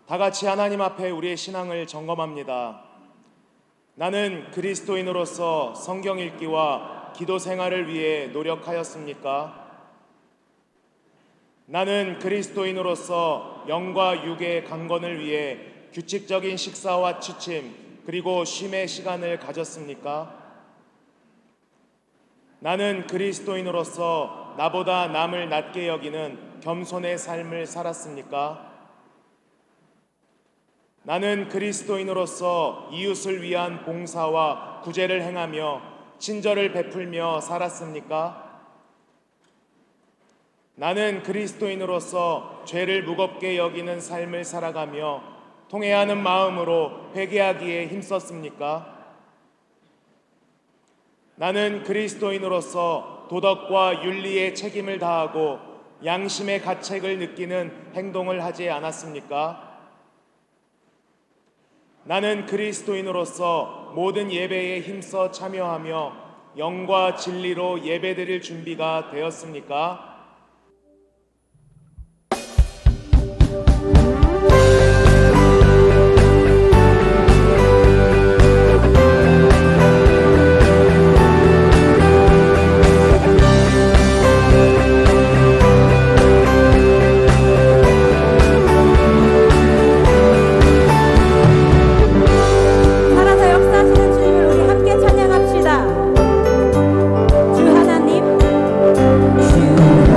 다 같이 하나님 앞에 우리의 신앙을 점검합니다. 나는 그리스도인으로서 성경 읽기와 기도 생활을 위해 노력하였습니까? 나는 그리스도인으로서 영과 육의 강건을 위해 규칙적인 식사와 취침 그리고 쉼의 시간을 가졌습니까? 나는 그리스도인으로서 나보다 남을 낮게 여기는 겸손의 삶을 살았습니까? 나는 그리스도인으로서 이웃을 위한 봉사와 구제를 행하며 친절을 베풀며 살았습니까? 나는 그리스도인으로서 죄를 무겁게 여기는 삶을 살아가며 통회하는 마음으로 회개하기에 힘썼습니까? 나는 그리스도인으로서 도덕과 윤리의 책임을 다하고 양심의 가책을 느끼는 행동을 하지 않았습니까? 나는 그리스도인으로서 모든 예배에 힘써 참여하며 영과 진리로 예배드릴 준비가 되었습니까? 살아서 역사하시는 주님을 우리 함께 찬양합시다. 주 하나님, 주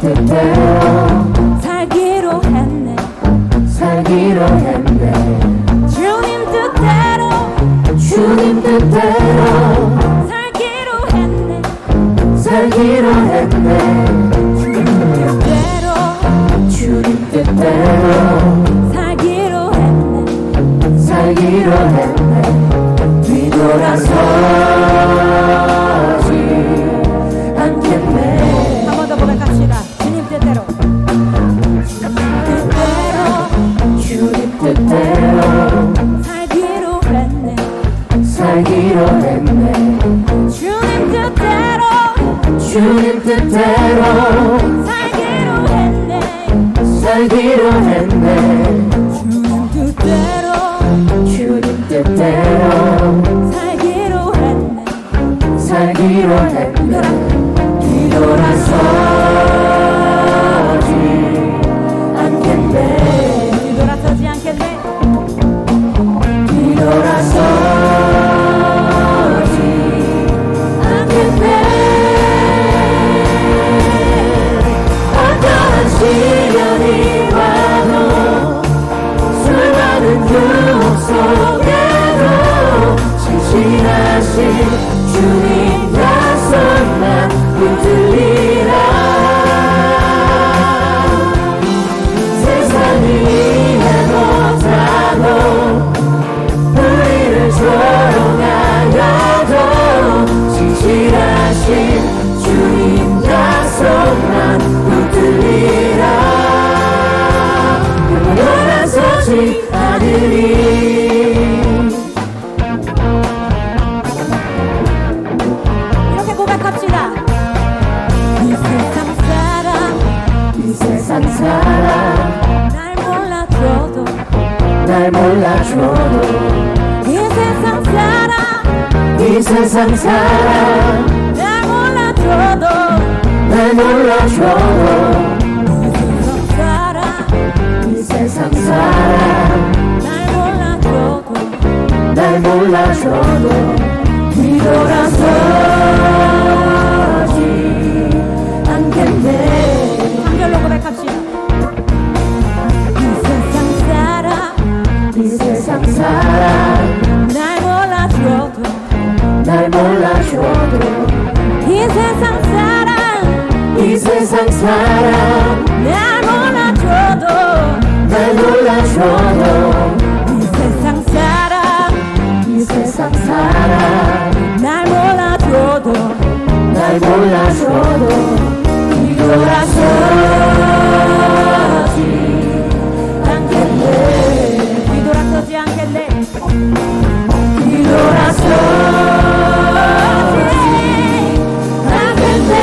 뜻대로 살기로 했네. 살기로 했네. 주님 뜻대로 주님 뜻대로 살기로 했네. 살기로 했네. 주님 뜻대로 살기로 했네. 살기로 했네. 뒤돌아서지 않겠네. 한 번 더 고백합시다. 주님 뜻대로. 주님 뜻대로 살기로 했네. 살기로 했네. 주님 뜻대로 주님 뜻대로 살기로 했네. 살기로 했네. 주님 뜻대로 주님 뜻대로 살기로 했네. 살기로 했네. 뒤돌아서지 않겠네. 뒤돌아서지 않겠네. 뒤돌아서지 않겠네. 어떠한 시련이 와도 수많은 유혹 속에도 신실하신 주님 약속만 붙들리라. 세상이 이해 못하고 우리를 조롱하여도 신실하신 주님 약속만 붙들리라. 돌아서지 않으리. 이렇게 고백합시다. 이 세상 사람 이 세상 사람 날 몰라줘도 날 몰라줘도 이 세상 사람 이 세상 사람 날 몰라줘도 날 몰라줘도 이 세상 사람 이 세상 사람 날 몰라줘도 날 몰라줘도 뒤돌아서지 않겠네. 한 절로 고백합시다. 이 세상 사람 이 세상 사람 날 몰라줘도 날 몰라줘도 이 세상 사람 이 세상 사람 날 몰라줘도 날 몰라줘도 이 세상 사람 이 세상 사람 날 몰라줘도 날 몰라줘도 뒤돌아서지 않겠네. 뒤돌아서지 않겠네. 뒤돌아서지 않겠네.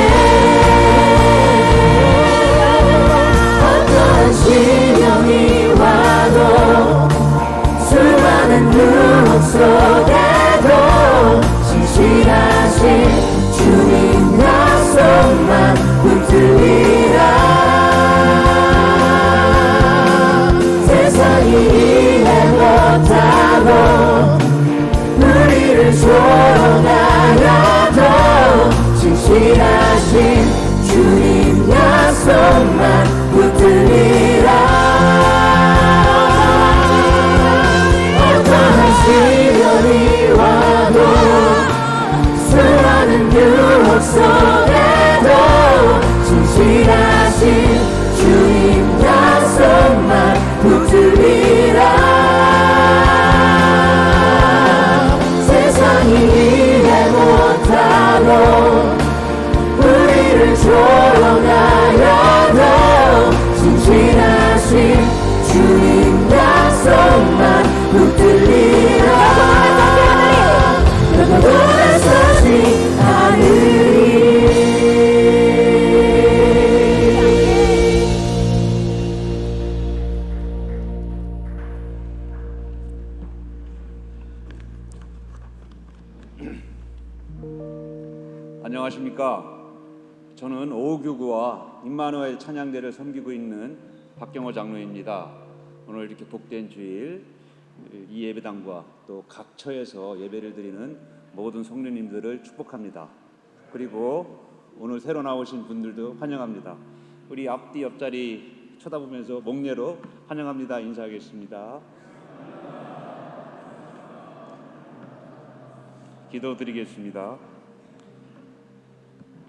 어떤 시련이 와도 수많은 유혹 속에도 신실하신 주님 약속만 붙들리라. 세상이 이해 못하고 우리를 조롱하여도 신실하신 주님 약속만 붙들리라. 어떠한 시련이 와도 수많은 유혹 속에도 신실하신 주님 약속만 붙들리라. 세상이 이해 못하고 우리를 조롱하여도 신실하신 주님 약속만 붙들리라. 돌아서지 않으리. 안녕하십니까. 저는 오교구와 임마누엘 찬양대를 섬기고 있는 박경호 장로입니다. 오늘 이렇게 복된 주일 이 예배당과 또 각 처에서 예배를 드리는 모든 성도님들을 축복합니다. 그리고 오늘 새로 나오신 분들도 환영합니다. 우리 앞뒤 옆자리 쳐다보면서 목례로 환영합니다 인사하겠습니다. 기도드리겠습니다.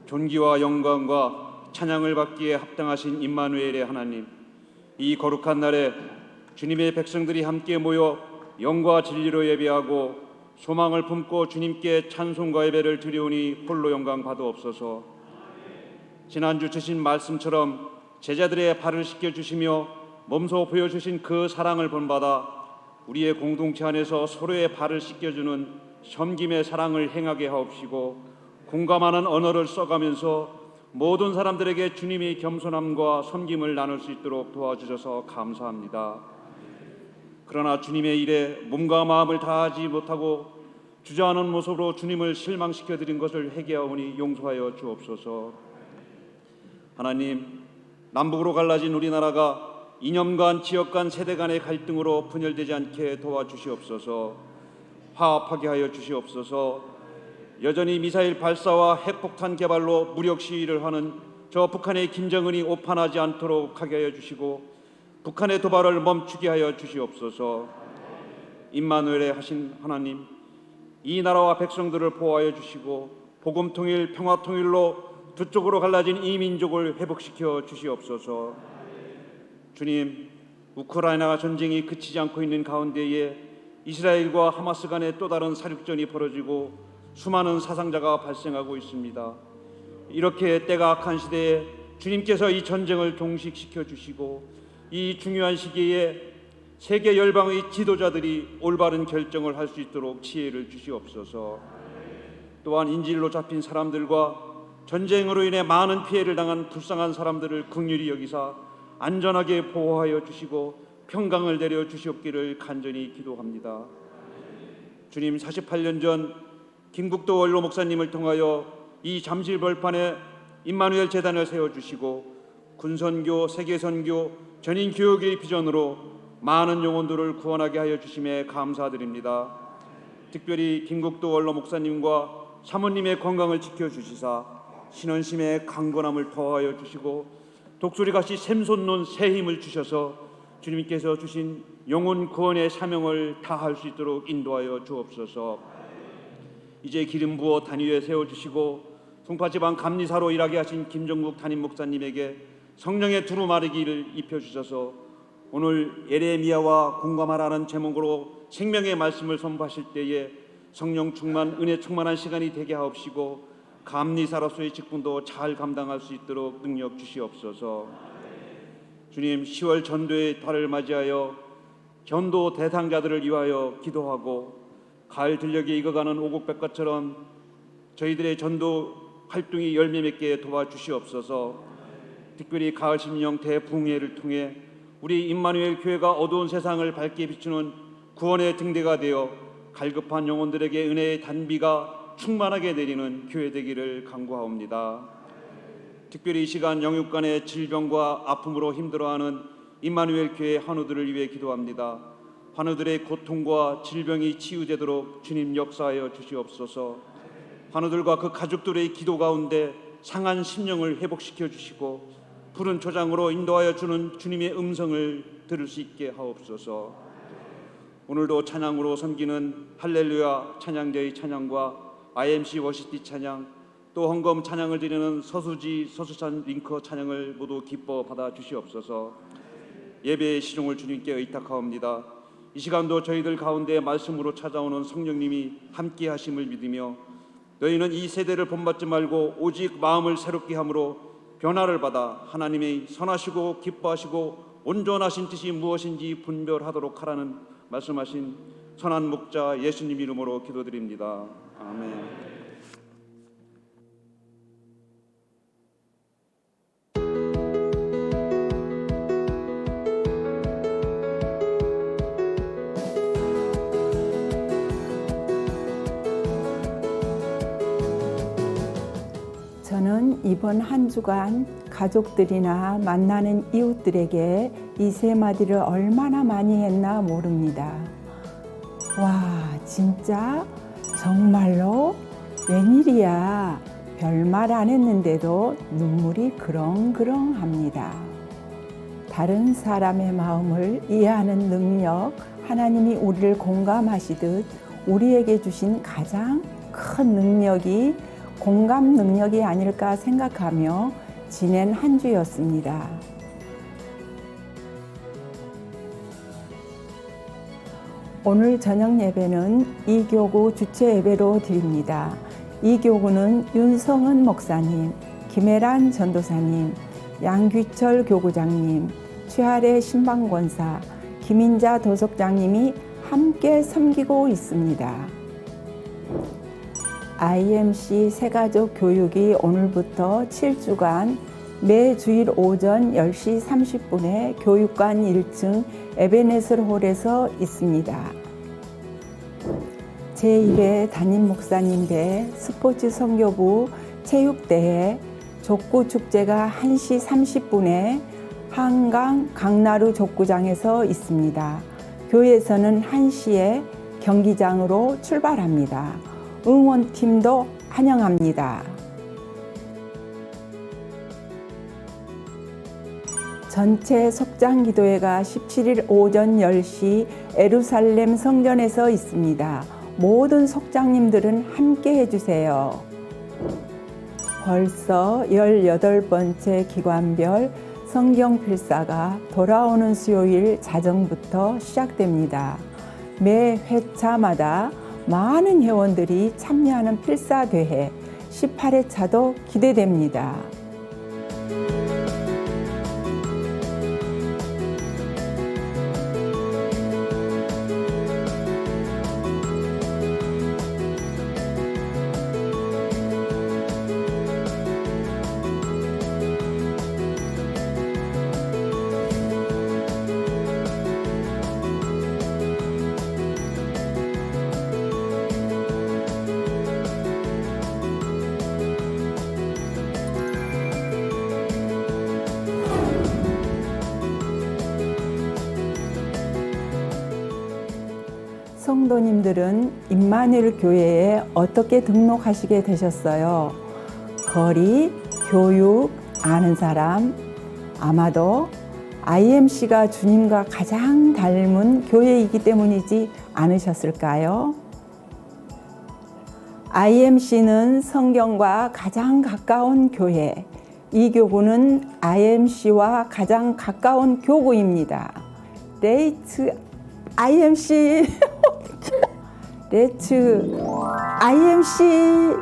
존귀와 영광과 찬양을 받기에 합당하신 임마누엘의 하나님, 이 거룩한 날에 주님의 백성들이 함께 모여 영과 진리로 예배하고 소망을 품고 주님께 찬송과 예배를 드리오니 홀로 영광 받으옵소서. 지난주 주신 말씀처럼 제자들의 발을 씻겨주시며 몸소 보여주신 그 사랑을 본받아 우리의 공동체 안에서 서로의 발을 씻겨주는 섬김의 사랑을 행하게 하옵시고, 공감하는 언어를 써가면서 모든 사람들에게 주님의 겸손함과 섬김을 나눌 수 있도록 도와주셔서 감사합니다. 그러나 주님의 일에 몸과 마음을 다하지 못하고 주저하는 모습으로 주님을 실망시켜드린 것을 회개하오니 용서하여 주옵소서. 하나님, 남북으로 갈라진 우리나라가 이념 간, 지역 간, 세대 간의 갈등으로 분열되지 않게 도와주시옵소서. 화합하게 하여 주시옵소서. 여전히 미사일 발사와 핵폭탄 개발로 무력 시위를 하는 저 북한의 김정은이 오판하지 않도록 하게 하여 주시고, 북한의 도발을 멈추게 하여 주시옵소서. 임마누엘의 하신 하나님, 이 나라와 백성들을 보호하여 주시고 복음 통일, 평화 통일로 두 쪽으로 갈라진 이 민족을 회복시켜 주시옵소서. 주님, 우크라이나 전쟁이 그치지 않고 있는 가운데에 이스라엘과 하마스 간의 또 다른 사륙전이 벌어지고 수많은 사상자가 발생하고 있습니다. 이렇게 때가 악한 시대에 주님께서 이 전쟁을 종식시켜 주시고 이 중요한 시기에 세계 열방의 지도자들이 올바른 결정을 할 수 있도록 지혜를 주시옵소서. 또한 인질로 잡힌 사람들과 전쟁으로 인해 많은 피해를 당한 불쌍한 사람들을 긍휼히 여기사 안전하게 보호하여 주시고 평강을 내려 주시옵기를 간절히 기도합니다. 주님, 48년 전 김국도 원로 목사님을 통하여 이 잠실 벌판에 임마누엘 재단을 세워주시고 군선교, 세계선교, 전인교육의 비전으로 많은 영혼들을 구원하게 하여 주심에 감사드립니다. 특별히 김국도 원로 목사님과 사모님의 건강을 지켜주시사 신원심의 강건함을 더하여 주시고 독수리같이 샘솟는 새 힘을 주셔서 주님께서 주신 영혼 구원의 사명을 다할 수 있도록 인도하여 주옵소서. 이제 기름 부어 단위에 세워주시고 송파지방 감리사로 일하게 하신 김정국 담임 목사님에게 성령의 두루마리기를 입혀주셔서 오늘 예레미야와 공감하라는 제목으로 생명의 말씀을 선포하실 때에 성령 충만, 은혜 충만한 시간이 되게 하옵시고 감리사로서의 직분도 잘 감당할 수 있도록 능력 주시옵소서. 주님, 10월 전도의 달을 맞이하여 전도 대상자들을 위하여 기도하고 가을 들녘에 익어가는 오곡백과처럼 저희들의 전도 활동이 열매 맺게 도와주시옵소서. 특별히 가을 심령 대붕회를 통해 우리 임마누엘 교회가 어두운 세상을 밝게 비추는 구원의 등대가 되어 갈급한 영혼들에게 은혜의 단비가 충만하게 내리는 교회 되기를 간구하옵니다. 특별히 이 시간 영육간의 질병과 아픔으로 힘들어하는 임마누엘 교회 환우들을 위해 기도합니다. 환우들의 고통과 질병이 치유되도록 주님 역사하여 주시옵소서. 환우들과 그 가족들의 기도 가운데 상한 심령을 회복시켜 주시고 푸른 초장으로 인도하여 주는 주님의 음성을 들을 수 있게 하옵소서. 오늘도 찬양으로 섬기는 할렐루야 찬양대의 찬양과 IMC 워시티 찬양, 또 헌금 찬양을 드리는 서수지 서수산 링커 찬양을 모두 기뻐 받아 주시옵소서. 예배의 시종을 주님께 의탁하옵니다. 이 시간도 저희들 가운데 말씀으로 찾아오는 성령님이 함께 하심을 믿으며 너희는 이 세대를 본받지 말고 오직 마음을 새롭게 함으로 변화를 받아 하나님의 선하시고 기뻐하시고 온전하신 뜻이 무엇인지 분별하도록 하라는 말씀하신 선한 목자 예수님 이름으로 기도드립니다. 아멘. 저는 이번 한 주간 가족들이나 만나는 이웃들에게 이 세 마디를 얼마나 많이 했나 모릅니다. 와, 진짜? 정말로? 웬일이야? 별말 안 했는데도 눈물이 그렁그렁합니다. 다른 사람의 마음을 이해하는 능력, 하나님이 우리를 공감하시듯 우리에게 주신 가장 큰 능력이 공감 능력이 아닐까 생각하며 지낸 한 주였습니다. 오늘 저녁 예배는 이교구 주체 예배로 드립니다. 이교구는 윤성은 목사님, 김혜란 전도사님, 양귀철 교구장님, 최하래 신방권사, 김인자 도석장님이 함께 섬기고 있습니다. IMC 새가족 교육이 오늘부터 7주간 매 주일 오전 10시 30분에 교육관 1층 에베네셀 홀에서 있습니다. 제1회 담임 목사님 배 스포츠 선교부 체육대회 족구 축제가 1시 30분에 한강 강나루 족구장에서 있습니다. 교회에서는 1시에 경기장으로 출발합니다. 응원팀도 환영합니다. 전체 속장 기도회가 17일 오전 10시 예루살렘 성전에서 있습니다. 모든 속장님들은 함께 해주세요. 벌써 18번째 기관별 성경 필사가 돌아오는 수요일 자정부터 시작됩니다. 매 회차마다 많은 회원들이 참여하는 필사대회 18회차도 기대됩니다. 성도님들은 임마누엘 교회에 어떻게 등록하시게 되셨어요? 거리, 교육, 아는 사람, 아마도 IMC가 주님과 가장 닮은 교회이기 때문이지 않으셨을까요? IMC는 성경과 가장 가까운 교회, 이 교구는 IMC와 가장 가까운 교구입니다. Let's IMC Let's IMC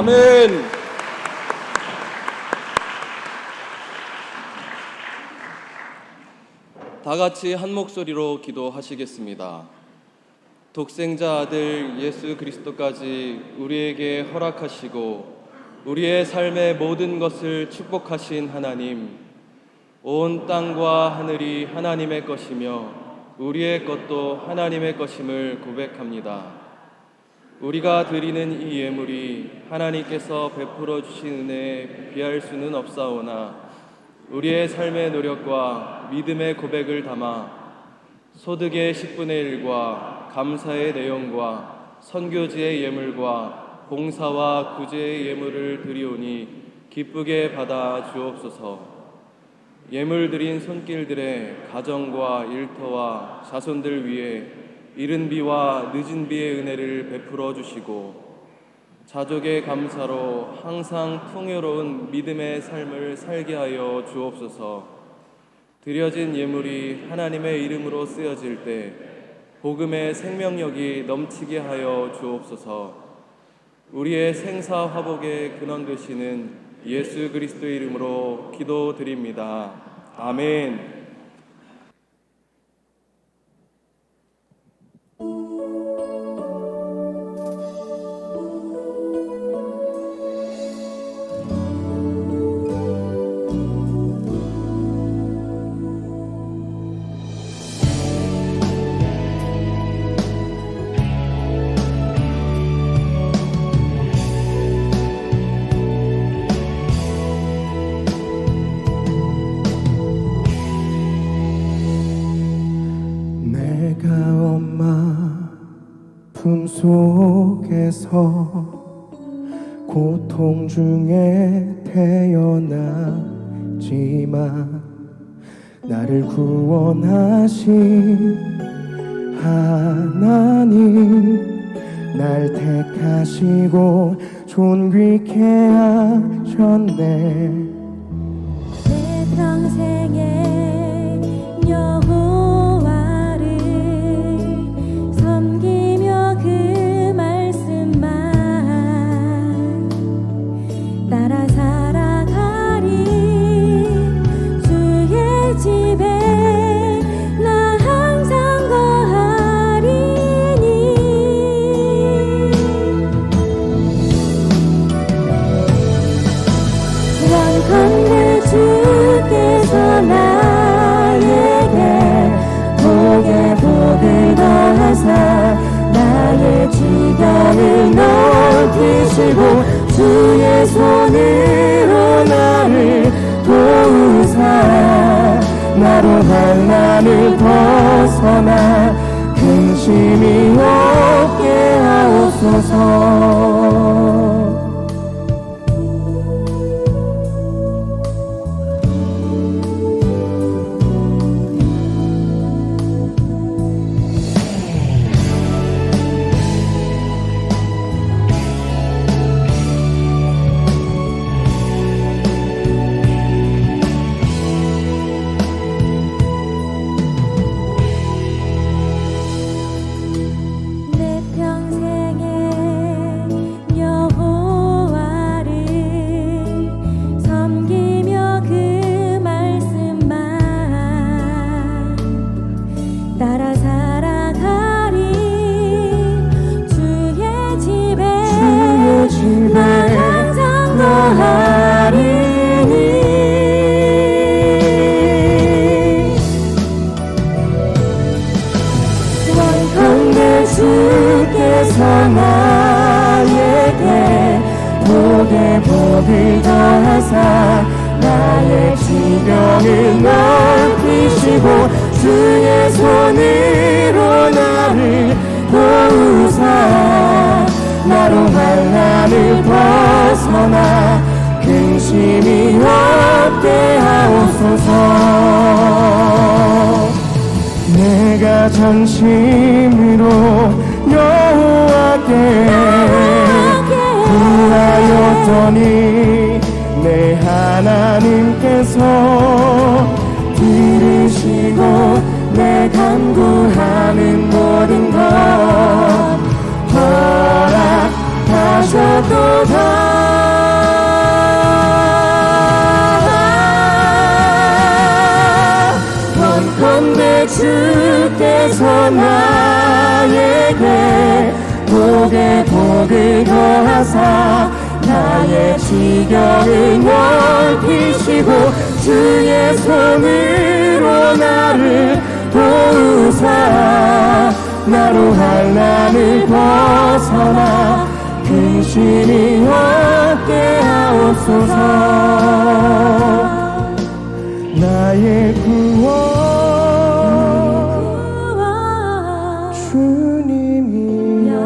아멘. 다 같이 한 목소리로 기도하시겠습니다. 독생자 아들 예수 그리스도까지 우리에게 허락하시고 우리의 삶의 모든 것을 축복하신 하나님, 온 땅과 하늘이 하나님의 것이며 우리의 것도 하나님의 것임을 고백합니다. 우리가 드리는 이 예물이 하나님께서 베풀어 주신 은혜에 비할 수는 없사오나 우리의 삶의 노력과 믿음의 고백을 담아 소득의 10분의 1과 감사의 내용과 선교지의 예물과 봉사와 구제의 예물을 드리오니 기쁘게 받아 주옵소서. 예물 드린 손길들의 가정과 일터와 자손들 위해 이른 비와 늦은 비의 은혜를 베풀어 주시고 자족의 감사로 항상 풍요로운 믿음의 삶을 살게 하여 주옵소서. 드려진 예물이 하나님의 이름으로 쓰여질 때 복음의 생명력이 넘치게 하여 주옵소서. 우리의 생사 화복의 근원 되시는 예수 그리스도의 이름으로 기도드립니다. 아멘. 속에서 고통 중에 태어났지만 나를 구원하신 하나님, 날 택하시고 존귀케 하셨네. 내 평생에 여호와를 섬기며 그 말씀만 따라 살아가리. 주의 집에 나 항상 거하리니. 원컨대 주께서 나에게 복에 복을 더하사 나의 지경을 넓히시고 주의 손으로 나를 도우사 나로 환난을 벗어나 근심이 없게 하옵소서. 내 평생에 여호와를 섬기며 그 말씀만 따라 살아가리. 주의 집에 나 항상 거하리니. 원컨대 주께서 나에게 복에 복을 더하사 나의 지경을 넓히시고 주의 손으로 나를 도우사 나로 환난을 벗어나 근심이 없게 하옵소서. 내가 전심으로 여호와께 구하였더니 내 하나님께서 들으시고 내 간구하는 모든 것 허락하셨도다. 주께서 나에게 복에 복을 더하사 나의 지경을 넓히시고 주의 손으로 나를 도우사 나로 한란을 벗어나 근심이 없게 하옵소서. 나의 구원 주님이여.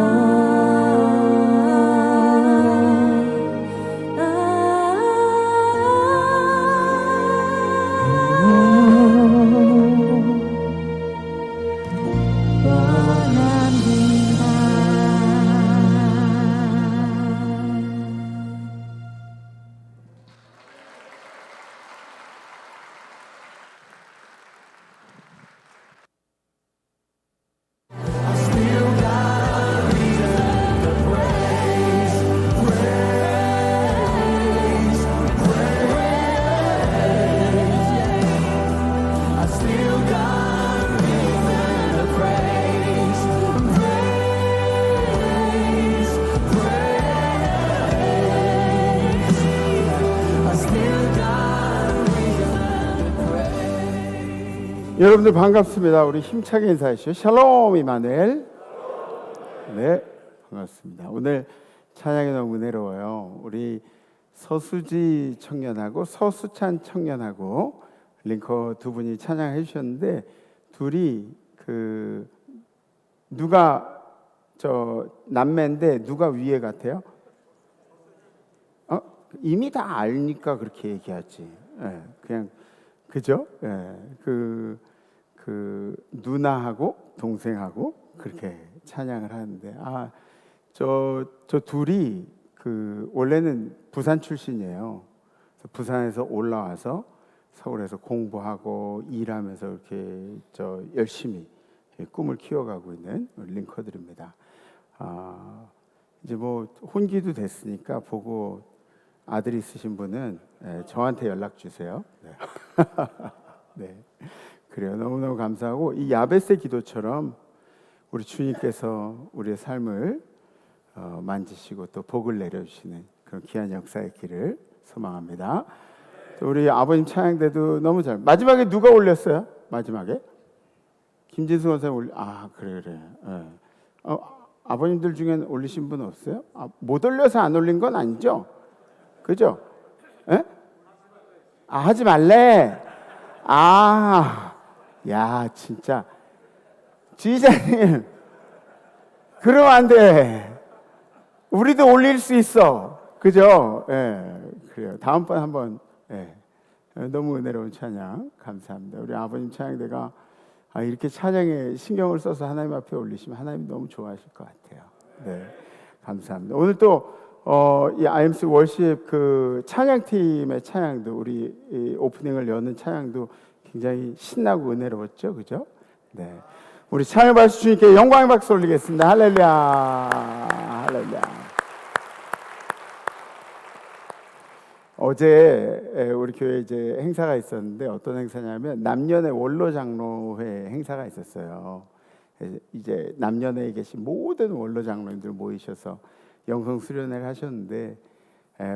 여러분들 반갑습니다. 우리 힘차게 인사하시죠. 샬롬 이마누엘. 네, 반갑습니다. 오늘 찬양이 너무 은혜로워요. 우리 서수지 청년하고 서수찬 청년하고 링커 두 분이 찬양해 주셨는데 둘이 누가 남매인데 누가 위에 같아요? 이미 다 알니까 그렇게 얘기하지. 네, 그냥 그죠? 네, 그 누나하고 동생하고 그렇게 찬양을 하는데 저 둘이 원래는 부산 출신이에요. 그래서 부산에서 올라와서 서울에서 공부하고 일하면서 이렇게 열심히 꿈을 키워가고 있는 링커들입니다. 이제 뭐 혼기도 됐으니까 보고 아들 있으신 분은 저한테 연락 주세요. 네. 네. 그래요. 너무너무 감사하고 이 야베스 기도처럼 우리 주님께서 우리의 삶을 만지시고 또 복을 내려주시는 그런 귀한 역사의 길을 소망합니다. 또 우리 아버님 찬양대도 너무 잘. 마지막에 누가 올렸어요? 마지막에 김진수 원사님 그래. 네. 아버님들 중엔 올리신 분 없어요? 못 올려서 안 올린 건 아니죠? 그죠? 에? 하지 말래. 야, 진짜. 지휘자님, 그러면 안 돼. 우리도 올릴 수 있어. 그죠? 그래요. 다음번 한번, 너무 은혜로운 찬양, 감사합니다. 우리 아버님 찬양대가 이렇게 찬양에 신경을 써서 하나님 앞에 올리시면 하나님 너무 좋아하실 것 같아요. 네. 감사합니다. 오늘 또, 이 IMC 월십 찬양팀의 찬양도 우리 이 오프닝을 여는 찬양도 굉장히 신나고 은혜로웠죠, 그죠? 네, 우리 찬양 받으실 주님께 영광의 박수 올리겠습니다. 할렐루야, 할렐루야. 어제 우리 교회 이제 행사가 있었는데 어떤 행사냐면 남년의 원로 장로회 행사가 있었어요. 이제 남년에 계신 모든 원로 장로님들 모이셔서 영성 수련회를 하셨는데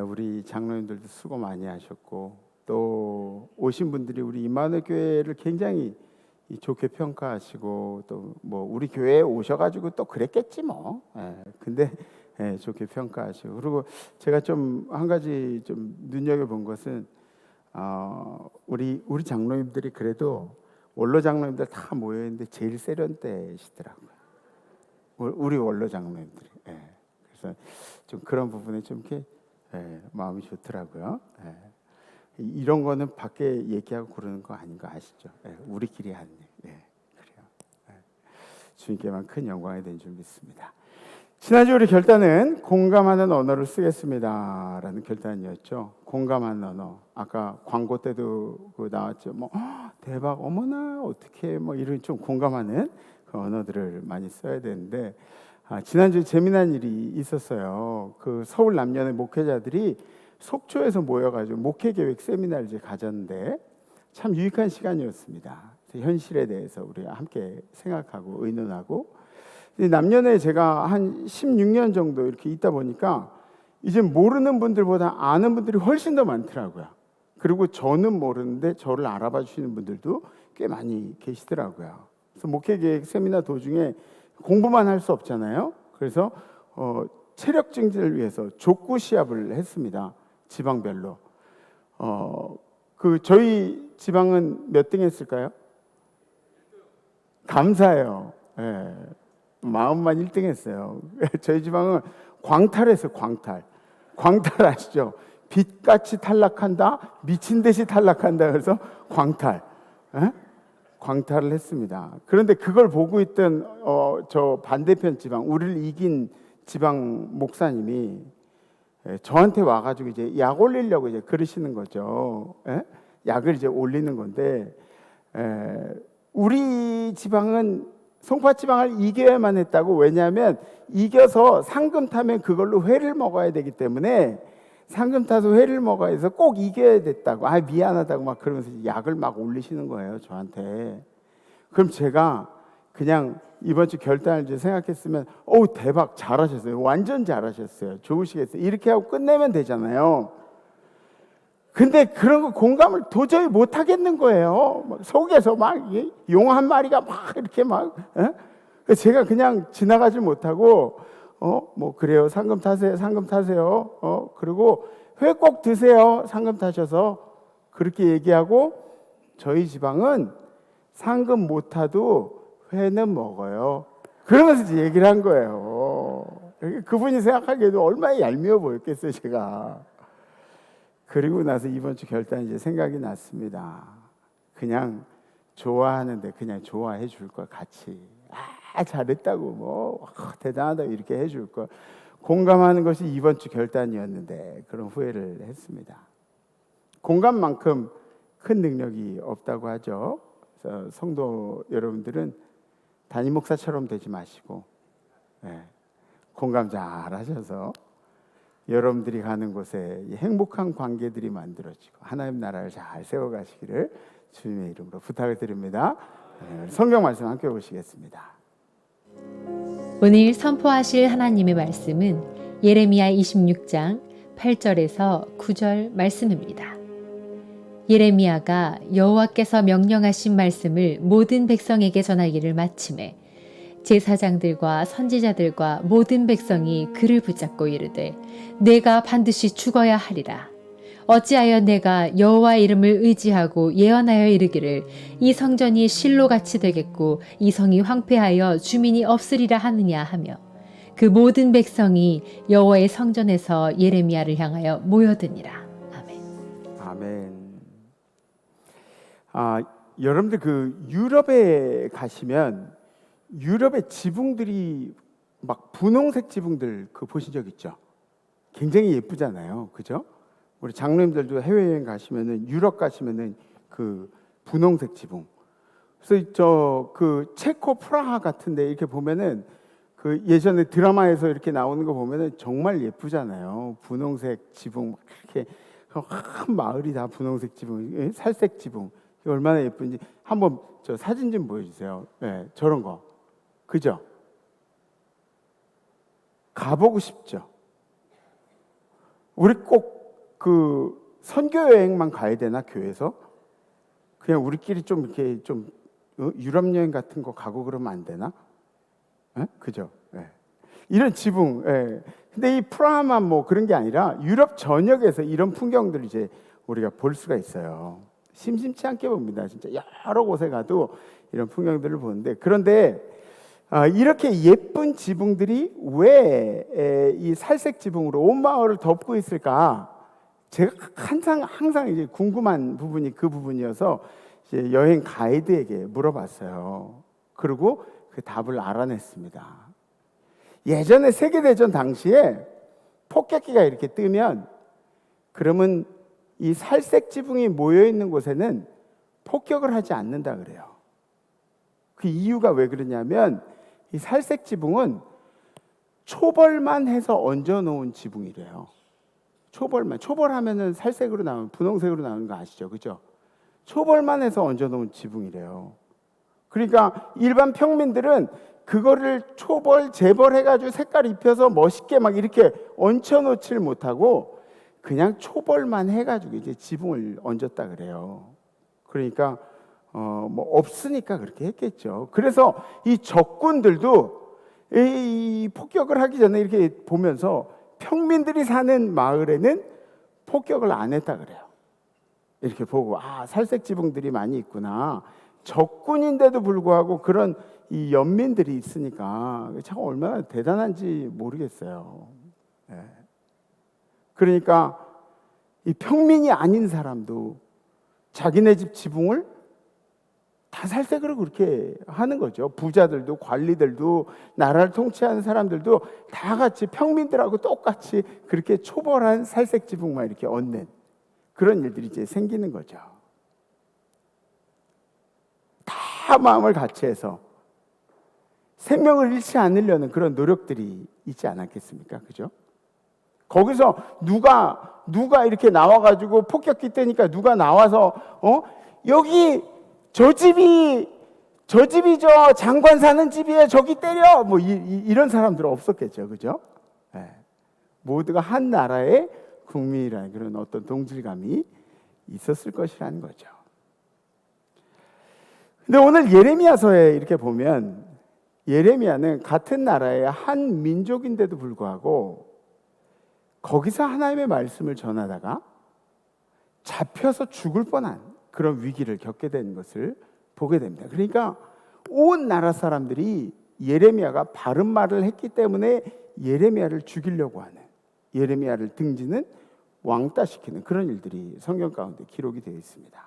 우리 장로님들도 수고 많이 하셨고 또 오신 분들이 우리 임마누엘 교회를 굉장히 좋게 평가하시고 또 뭐 우리 교회에 오셔가지고 또 그랬겠지 뭐. 근데 좋게 평가하시고 그리고 제가 좀 한 가지 좀 눈여겨본 것은 우리 장로님들이 그래도 원로 장로님들 다 모여 있는데 제일 세련되시더라고요. 우리 원로 장로님들이. 그래서 좀 그런 부분에 좀 이렇게 마음이 좋더라고요. 이런 거는 밖에 얘기하고 그러는 거 아닌 거 아시죠? 우리끼리 하는 일. 그래요. 주님께만 큰 영광이 된 줄 믿습니다. 지난주 우리 결단은 공감하는 언어를 쓰겠습니다라는 결단이었죠. 공감하는 언어. 아까 광고 때도 나왔죠. 뭐 대박, 어머나 어떻게 뭐 이런 좀 공감하는 그 언어들을 많이 써야 되는데 지난주에 재미난 일이 있었어요. 서울 남년의 목회자들이 속초에서 모여가지고 목회계획 세미나를 이제 가졌는데 참 유익한 시간이었습니다. 그래서 현실에 대해서 우리가 함께 생각하고 의논하고, 남녀에 제가 한 16년 정도 이렇게 있다 보니까 이제 모르는 분들보다 아는 분들이 훨씬 더 많더라고요. 그리고 저는 모르는데 저를 알아봐 주시는 분들도 꽤 많이 계시더라고요. 그래서 목회계획 세미나 도중에 공부만 할 수 없잖아요. 그래서 체력 증진을 위해서 족구 시합을 했습니다. 지방별로. 저희 지방은 몇 등 했을까요? 감사해요. 예. 마음만 1등 했어요. 저희 지방은 광탈했어요. 광탈 아시죠? 빛같이 탈락한다, 미친 듯이 탈락한다. 그래서 광탈. 예? 광탈을 했습니다. 그런데 그걸 보고 있던 저 반대편 지방, 우리를 이긴 지방 목사님이 저한테 와가지고 이제 약 올리려고 이제 그러시는 거죠. 예? 약을 이제 올리는 건데, 우리 지방은 송파 지방을 이겨야만 했다고. 왜냐하면 이겨서 상금 타면 그걸로 회를 먹어야 되기 때문에 상금 타서 회를 먹어야 해서 꼭 이겨야 됐다고. 미안하다고 막 그러면서 약을 막 올리시는 거예요, 저한테. 그럼 제가 그냥 이번 주 결단을 이제 생각했으면, 대박, 잘하셨어요, 완전 잘하셨어요, 좋으시겠어요, 이렇게 하고 끝내면 되잖아요. 근데 그런 거 공감을 도저히 못 하겠는 거예요. 막 속에서 막 용 한 마리가 막 이렇게 막. 제가 그냥 지나가지 못하고 뭐 그래요, 상금 타세요. 그리고 회 꼭 드세요, 상금 타셔서. 그렇게 얘기하고, 저희 지방은 상금 못 타도 회는 먹어요. 그러면서 이제 얘기를 한 거예요. 그분이 생각하기에도 얼마나 얄미워 보였겠어요, 제가. 그리고 나서 이번 주 결단이 이제 생각이 났습니다. 그냥 좋아하는데 그냥 좋아해 줄 걸, 같이. 잘했다고, 뭐 대단하다 이렇게 해줄 걸 공감하는 것이 이번 주 결단이었는데 그런 후회를 했습니다. 공감만큼 큰 능력이 없다고 하죠. 그래서 성도 여러분들은 담임 목사처럼 되지 마시고, 공감 잘 하셔서 여러분들이 가는 곳에 행복한 관계들이 만들어지고 하나님 나라를 잘 세워가시기를 주님의 이름으로 부탁을 드립니다. 성경 말씀 함께 보시겠습니다. 오늘 선포하실 하나님의 말씀은 예레미야 26장 8절에서 9절 말씀입니다. 예레미야가 여호와께서 명령하신 말씀을 모든 백성에게 전하기를 마침에 제사장들과 선지자들과 모든 백성이 그를 붙잡고 이르되 내가 반드시 죽어야 하리라. 어찌하여 내가 여호와의 이름을 의지하고 예언하여 이르기를 이 성전이 실로같이 되겠고 이 성이 황폐하여 주민이 없으리라 하느냐 하며, 그 모든 백성이 여호와의 성전에서 예레미야를 향하여 모여드니라. 아멘. 아멘. 여러분들 그 유럽에 가시면 유럽의 지붕들이 막 분홍색 지붕들 보신 적 있죠? 굉장히 예쁘잖아요, 그죠? 우리 장로님들도 해외여행 가시면은, 유럽 가시면은 그 분홍색 지붕. 그래서 그 체코 프라하 같은데 이렇게 보면은 그 예전에 드라마에서 이렇게 나오는 거 보면은 정말 예쁘잖아요. 분홍색 지붕, 이렇게 한 마을이 다 분홍색 지붕, 살색 지붕. 얼마나 예쁜지 한번 저 사진 좀 보여주세요. 저런 거, 그죠? 가보고 싶죠. 우리 꼭 그 선교 여행만 가야 되나, 교회에서? 그냥 우리끼리 좀 이렇게 좀 유럽 여행 같은 거 가고 그러면 안 되나? 그죠? 이런 지붕. 근데 이 프라하만 뭐 그런 게 아니라 유럽 전역에서 이런 풍경들을 이제 우리가 볼 수가 있어요. 심심치 않게 봅니다. 진짜 여러 곳에 가도 이런 풍경들을 보는데, 그런데 이렇게 예쁜 지붕들이 왜 이 살색 지붕으로 온 마을을 덮고 있을까? 제가 항상 이제 궁금한 부분이 그 부분이어서 이제 여행 가이드에게 물어봤어요. 그리고 그 답을 알아냈습니다. 예전에 세계대전 당시에 폭격기가 이렇게 뜨면, 그러면 이 살색 지붕이 모여 있는 곳에는 폭격을 하지 않는다 그래요. 그 이유가 왜 그러냐면, 이 살색 지붕은 초벌만 해서 얹어 놓은 지붕이래요. 초벌하면은 살색으로 나오는, 분홍색으로 나오는 거 아시죠, 그죠? 초벌만 해서 얹어 놓은 지붕이래요. 그러니까 일반 평민들은 그거를 초벌, 재벌해가지고 색깔 입혀서 멋있게 막 이렇게 얹혀놓지를 못하고 그냥 초벌만 해가지고 이제 지붕을 얹었다 그래요. 그러니까 뭐 없으니까 그렇게 했겠죠. 그래서 이 적군들도 이 폭격을 하기 전에 이렇게 보면서 평민들이 사는 마을에는 폭격을 안 했다 그래요. 이렇게 보고 살색 지붕들이 많이 있구나. 적군인데도 불구하고 그런 이 연민들이 있으니까 참 얼마나 대단한지 모르겠어요. 그러니까 이 평민이 아닌 사람도 자기네 집 지붕을 다 살색으로 그렇게 하는 거죠. 부자들도 관리들도 나라를 통치하는 사람들도 다 같이 평민들하고 똑같이 그렇게 초벌한 살색 지붕만 이렇게 얹는 그런 일들이 이제 생기는 거죠. 다 마음을 같이 해서 생명을 잃지 않으려는 그런 노력들이 있지 않았겠습니까? 그죠? 거기서 누가 이렇게 나와가지고 폭격기 때니까 누가 나와서 여기 저 집이 저 장관 사는 집이에요. 저기 때려. 뭐 이런 사람들은 없었겠죠. 그죠? 모두가 한 나라의 국민이라는 그런 어떤 동질감이 있었을 것이라는 거죠. 근데 오늘 예레미야서에 이렇게 보면 예레미야는 같은 나라의 한 민족인데도 불구하고 거기서 하나님의 말씀을 전하다가 잡혀서 죽을 뻔한 그런 위기를 겪게 된 것을 보게 됩니다. 그러니까 온 나라 사람들이 예레미야가 바른 말을 했기 때문에 예레미야를 죽이려고 하는, 예레미야를 등지는 왕따시키는 그런 일들이 성경 가운데 기록이 되어 있습니다.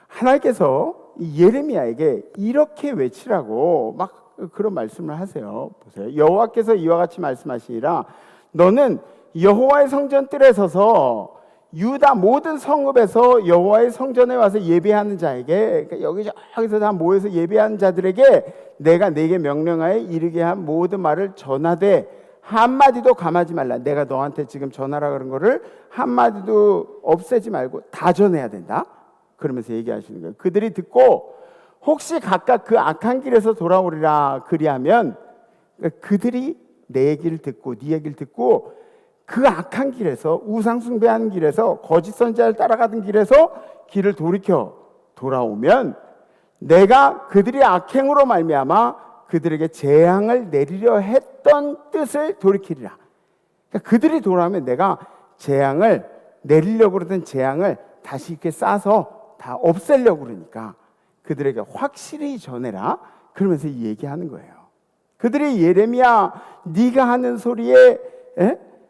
하나님께서 예레미야에게 이렇게 외치라고 막 그런 말씀을 하세요. 보세요. 여호와께서 이와 같이 말씀하시니라. 너는 여호와의 성전 뜰에 서서 유다 모든 성읍에서 여호와의 성전에 와서 예배하는 자에게, 그러니까 여기저기서 다 모여서 예배하는 자들에게 내가 네게 명령하여 이르게 한 모든 말을 전하되 한마디도 감하지 말라. 내가 너한테 지금 전하라 그런 거를 한마디도 없애지 말고 다 전해야 된다. 그러면서 얘기하시는 거예요. 그들이 듣고 혹시 각각 그 악한 길에서 돌아오리라 그리하면, 그러니까 그들이 내 얘기를 듣고 네 얘기를 듣고 그 악한 길에서, 우상 숭배하는 길에서, 거짓 선지자를 따라가던 길에서 길을 돌이켜 돌아오면 내가 그들이 악행으로 말미암아 그들에게 재앙을 내리려 했던 뜻을 돌이키리라. 그러니까 그들이 돌아오면 내가 재앙을 내리려고 그러던 재앙을 다시 이렇게 싸서 다 없애려고 그러니까 그들에게 확실히 전해라. 그러면서 얘기하는 거예요. 그들이 예레미야 네가 하는 소리에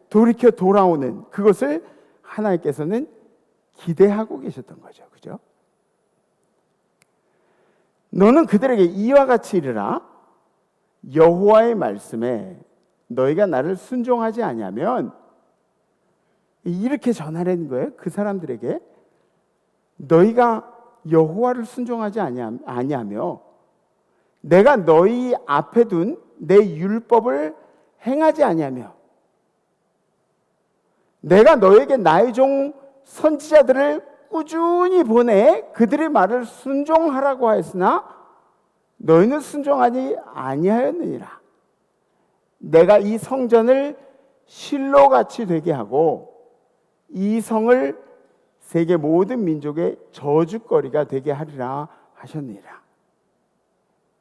돌이켜 돌아오는 그것을 하나님께서는 기대하고 계셨던 거죠. 그죠? 너는 그들에게 이와 같이 이르라. 여호와의 말씀에 너희가 나를 순종하지 아니하면, 이렇게 전하라는 거예요. 그 사람들에게 너희가 여호와를 순종하지 아니하며 내가 너희 앞에 둔 내 율법을 행하지 아니하며 내가 너에게 나의 종 선지자들을 꾸준히 보내 그들의 말을 순종하라고 하였으나 너희는 순종하지 아니하였느니라. 내가 이 성전을 실로같이 되게 하고 이 성을 세계 모든 민족의 저주거리가 되게 하리라 하셨느니라.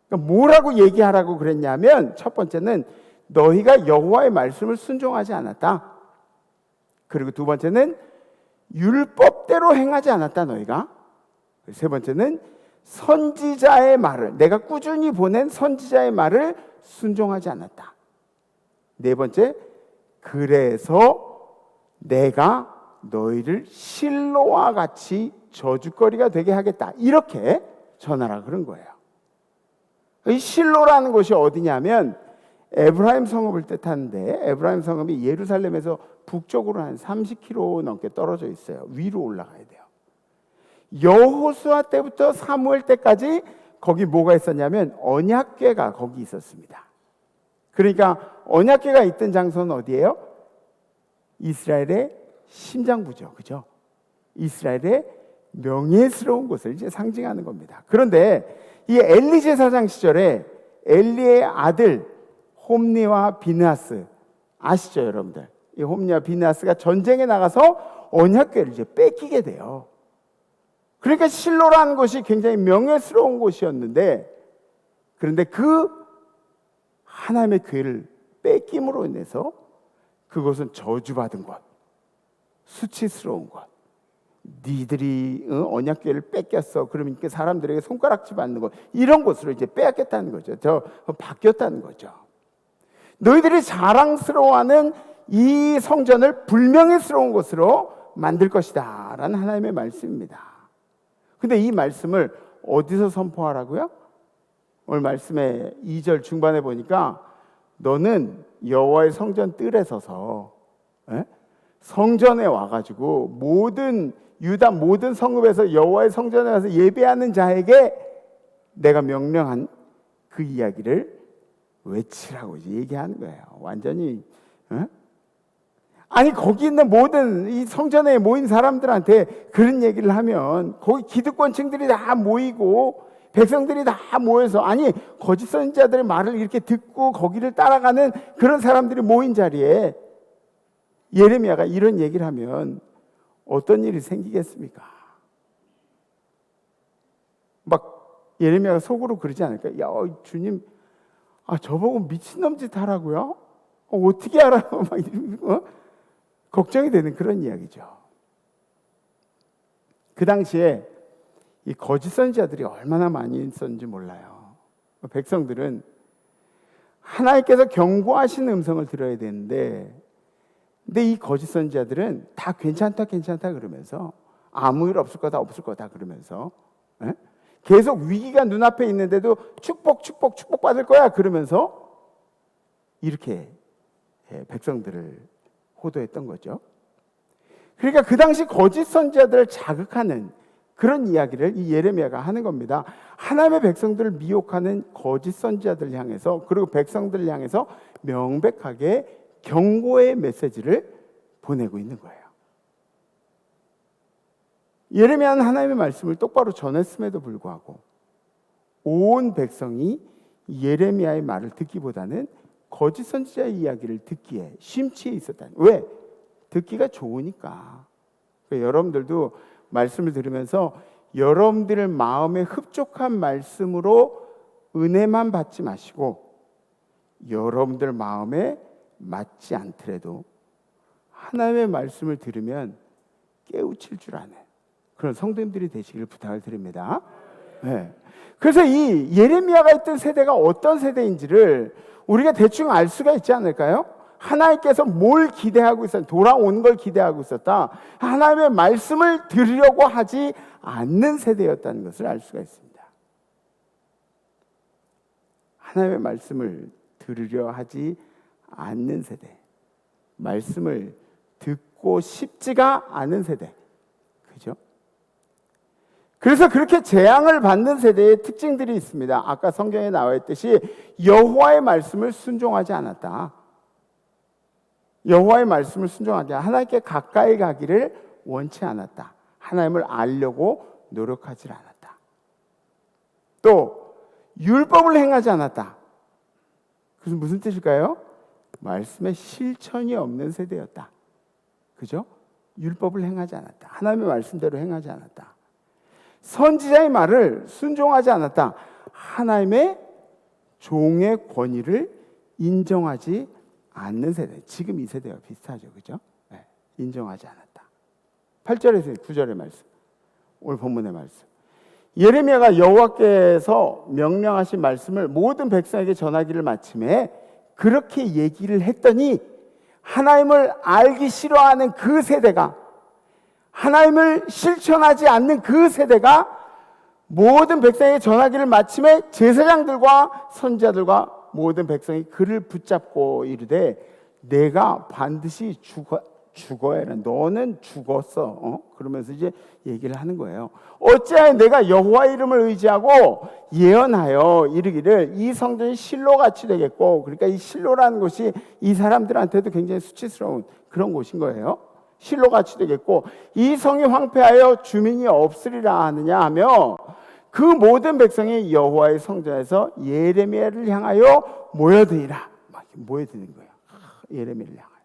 그러니까 뭐라고 얘기하라고 그랬냐면, 첫 번째는 너희가 여호와의 말씀을 순종하지 않았다. 그리고 두 번째는 율법대로 행하지 않았다 너희가. 세 번째는 선지자의 말을, 내가 꾸준히 보낸 선지자의 말을 순종하지 않았다. 네 번째, 그래서 내가 너희를 실로와 같이 저주거리가 되게 하겠다. 이렇게 전하라 그런 거예요. 이 실로라는 곳이 어디냐면 에브라임 성읍을 뜻하는데, 에브라임 성읍이 예루살렘에서 북쪽으로 한 30km 넘게 떨어져 있어요. 위로 올라가야 돼요. 여호수아 때부터 사무엘 때까지 거기 뭐가 있었냐면 언약궤가 거기 있었습니다. 그러니까 언약궤가 있던 장소는 어디예요? 이스라엘의 심장부죠. 그죠? 이스라엘의 명예스러운 곳을 이제 상징하는 겁니다. 그런데 이 엘리 제사장 시절에 엘리의 아들 홈니와 비느하스 아시죠, 여러분들? 이 홈니와 비느하스가 전쟁에 나가서 언약궤를 이제 뺏기게 돼요. 그러니까 실로라는 곳이 굉장히 명예스러운 곳이었는데, 그런데 그 하나님의 궤를 뺏김으로 인해서 그것은 저주받은 곳, 수치스러운 곳, 니들이 언약궤를 뺏겼어, 그러면 그 사람들에게 손가락질 받는 것, 이런 곳으로 이제 빼앗겼다는 거죠. 바뀌었다는 거죠. 너희들이 자랑스러워하는 이 성전을 불명예스러운 곳으로 만들 것이다 라는 하나님의 말씀입니다. 근데 이 말씀을 어디서 선포하라고요? 오늘 말씀의 2절 중반에 보니까 너는 여호와의 성전 뜰에 서서 성전에 와가지고 모든 유다 모든 성읍에서 여호와의 성전에 와서 예배하는 자에게 내가 명령한 그 이야기를 외치라고 이제 얘기하는 거예요. 완전히 아니 거기 있는 모든 이 성전에 모인 사람들한테 그런 얘기를 하면 거기 기득권층들이 다 모이고 백성들이 다 모여서, 아니 거짓 선지자들의 말을 이렇게 듣고 거기를 따라가는 그런 사람들이 모인 자리에 예레미야가 이런 얘기를 하면 어떤 일이 생기겠습니까? 막 예레미야가 속으로 그러지 않을까? 야, 주님, 저보고 미친놈 짓 하라고요? 어떻게 알아요? 막 걱정이 되는 그런 이야기죠. 그 당시에 이 거짓 선지자들이 얼마나 많이 있었는지 몰라요. 백성들은 하나님께서 경고하신 음성을 들어야 되는데, 근데 이 거짓 선지자들은 다 괜찮다 그러면서 아무 일 없을 거다 그러면서 계속 위기가 눈앞에 있는데도 축복 받을 거야 그러면서 이렇게 백성들을 호도했던 거죠. 그러니까 그 당시 거짓 선지자들을 자극하는 그런 이야기를 이 예레미야가 하는 겁니다. 하나님의 백성들을 미혹하는 거짓 선지자들을 향해서, 그리고 백성들을 향해서 명백하게 경고의 메시지를 보내고 있는 거예요. 예레미야는 하나님의 말씀을 똑바로 전했음에도 불구하고 온 백성이 예레미야의 말을 듣기보다는 거짓 선지자의 이야기를 듣기에 심취해 있었다는. 왜? 듣기가 좋으니까. 그러니까 여러분들도 말씀을 들으면서 여러분들의 마음에 흡족한 말씀으로 은혜만 받지 마시고, 여러분들 마음에 맞지 않더라도 하나님의 말씀을 들으면 깨우칠 줄 아는 그런 성도님들이 되시기를 부탁을 드립니다. 네. 그래서 이 예레미야가 있던 세대가 어떤 세대인지를 우리가 대충 알 수가 있지 않을까요? 하나님께서 뭘 기대하고 있었다, 돌아온 걸 기대하고 있었다, 하나님의 말씀을 들으려고 하지 않는 세대였다는 것을 알 수가 있습니다. 하나님의 말씀을 들으려 하지 않는 세대, 말씀을 듣고 싶지가 않은 세대, 그죠? 그래서 그렇게 재앙을 받는 세대의 특징들이 있습니다. 아까 성경에 나와 있듯이 여호와의 말씀을 순종하지 않았다. 여호와의 말씀을 순종하지 않았다. 하나님께 가까이 가기를 원치 않았다. 하나님을 알려고 노력하지 않았다. 또 율법을 행하지 않았다. 그것은 무슨 뜻일까요? 말씀에 실천이 없는 세대였다. 그죠? 율법을 행하지 않았다. 하나님의 말씀대로 행하지 않았다. 선지자의 말을 순종하지 않았다. 하나님의 종의 권위를 인정하지 않는 세대. 지금 이 세대와 비슷하죠. 그죠? 네. 인정하지 않았다. 8절에서 9절의 말씀, 오늘 본문의 말씀. 예레미야가 여호와께서 명령하신 말씀을 모든 백성에게 전하기를 마침에 그렇게 얘기를 했더니 하나님을 알기 싫어하는 그 세대가, 하나님을 실천하지 않는 그 세대가 모든 백성에게 전하기를 마침에 제사장들과 선지자들과 모든 백성이 그를 붙잡고 이르되 내가 반드시 죽어야 해. 너는 죽었어. 그러면서 이제 얘기를 하는 거예요. 어찌하여 내가 여호와 이름을 의지하고 예언하여 이르기를 이 성전이 실로같이 되겠고, 그러니까 이 실로라는 곳이 이 사람들한테도 굉장히 수치스러운 그런 곳인 거예요. 실로같이 되겠고 이 성이 황폐하여 주민이 없으리라 하느냐 하며 그 모든 백성이 여호와의 성전에서 예레미야를 향하여 모여드니라. 막 모여드는 거예요. 예레미야를 향하여.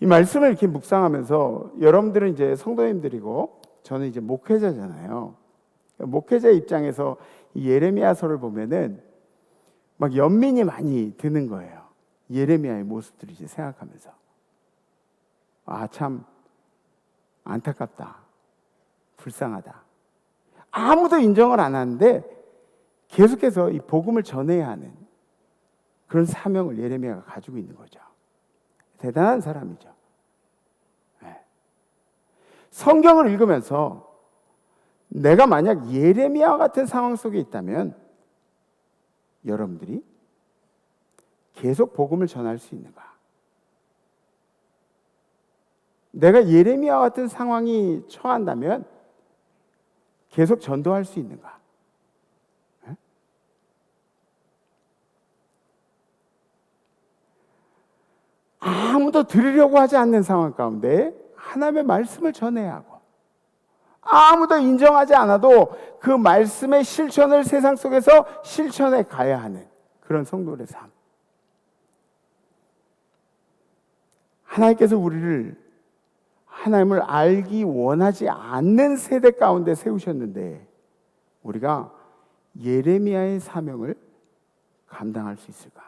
이 말씀을 이렇게 묵상하면서 여러분들은 이제 성도님들이고 저는 이제 목회자잖아요. 목회자 입장에서 이 예레미야서를 보면은 막 연민이 많이 드는 거예요. 예레미야의 모습들을 이제 생각하면서 아, 참 안타깝다, 불쌍하다. 아무도 인정을 안 하는데 계속해서 이 복음을 전해야 하는 그런 사명을 예레미야가 가지고 있는 거죠. 대단한 사람이죠. 네. 성경을 읽으면서 내가 만약 예레미야와 같은 상황 속에 있다면 여러분들이 계속 복음을 전할 수 있는가? 내가 예레미야와 같은 상황이 처한다면 계속 전도할 수 있는가? 네? 아무도 들으려고 하지 않는 상황 가운데 하나님의 말씀을 전해야 하고 아무도 인정하지 않아도 그 말씀의 실천을 세상 속에서 실천해 가야 하는 그런 성도의 삶. 하나님께서 우리를 하나님을 알기 원하지 않는 세대 가운데 세우셨는데 우리가 예레미야의 사명을 감당할 수 있을까?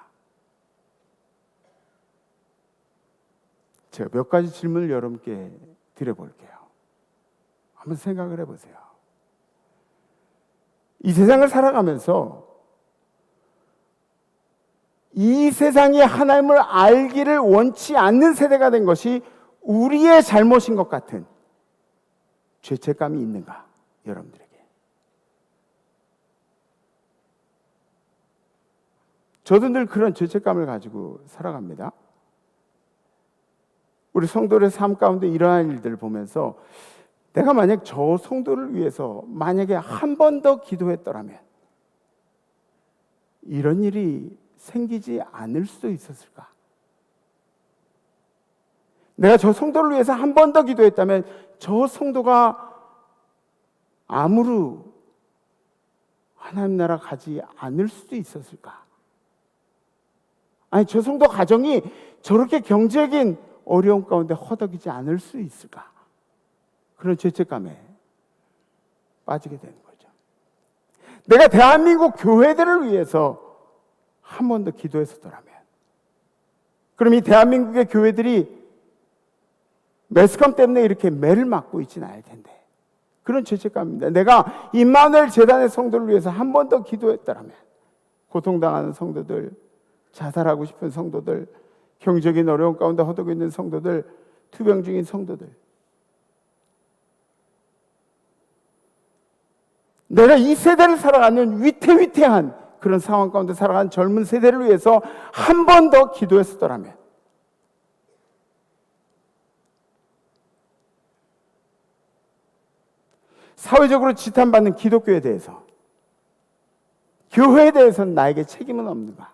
제가 몇 가지 질문을 여러분께 드려볼게요. 한번 생각을 해보세요. 이 세상을 살아가면서 이 세상이 하나님을 알기를 원치 않는 세대가 된 것이 우리의 잘못인 것 같은 죄책감이 있는가? 여러분들에게. 저도 늘 그런 죄책감을 가지고 살아갑니다. 우리 성도들의 삶 가운데 이러한 일들을 보면서 내가 만약 저 성도를 위해서 만약에 한 번 더 기도했더라면 이런 일이 생기지 않을 수도 있었을까? 내가 저 성도를 위해서 한 번 더 기도했다면 저 성도가 아무로 하나님 나라 가지 않을 수도 있었을까? 아니 저 성도 가정이 저렇게 경제적인 어려움 가운데 허덕이지 않을 수 있을까? 그런 죄책감에 빠지게 되는 거죠. 내가 대한민국 교회들을 위해서 한 번 더 기도했었더라면 그럼 이 대한민국의 교회들이 매스컴 때문에 이렇게 매를 맞고 있지는 않을 텐데 그런 죄책감입니다. 내가 임마누엘 재단의 성도를 위해서 한 번 더 기도했더라면 고통당하는 성도들, 자살하고 싶은 성도들, 경제적인 어려움 가운데 허덕이고 있는 성도들, 투병 중인 성도들 내가 이 세대를 살아가는 위태위태한 그런 상황 가운데 살아가는 젊은 세대를 위해서 한 번 더 기도했었더라면 사회적으로 지탄받는 기독교에 대해서 교회에 대해서는 나에게 책임은 없는가?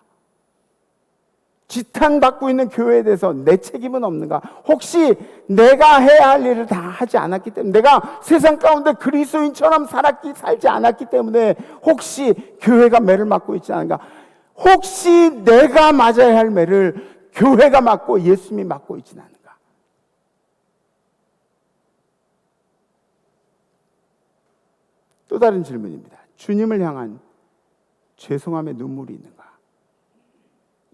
지탄받고 있는 교회에 대해서 내 책임은 없는가? 혹시 내가 해야 할 일을 다 하지 않았기 때문에 내가 세상 가운데 그리스도인처럼 살지 않았기 때문에 혹시 교회가 매를 맞고 있지 않은가? 혹시 내가 맞아야 할 매를 교회가 맞고 예수님이 맞고 있지는 않은가? 또 다른 질문입니다. 주님을 향한 죄송함의 눈물이 있는가?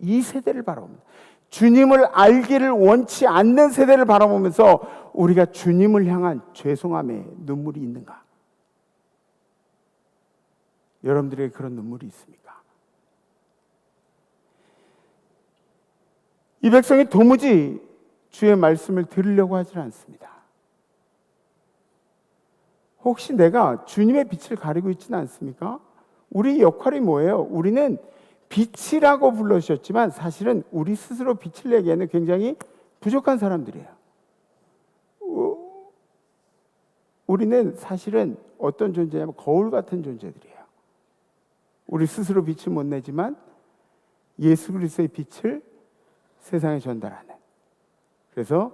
이 세대를 바라봅니다. 주님을 알기를 원치 않는 세대를 바라보면서 우리가 주님을 향한 죄송함의 눈물이 있는가? 여러분들에게 그런 눈물이 있습니까? 이 백성이 도무지 주의 말씀을 들으려고 하지 않습니다. 혹시 내가 주님의 빛을 가리고 있지는 않습니까? 우리 역할이 뭐예요? 우리는 빛이라고 불러주셨지만 사실은 우리 스스로 빛을 내기에는 굉장히 부족한 사람들이에요. 우리는 사실은 어떤 존재냐면 거울 같은 존재들이에요. 우리 스스로 빛을 못 내지만 예수 그리스도의 빛을 세상에 전달하는 그래서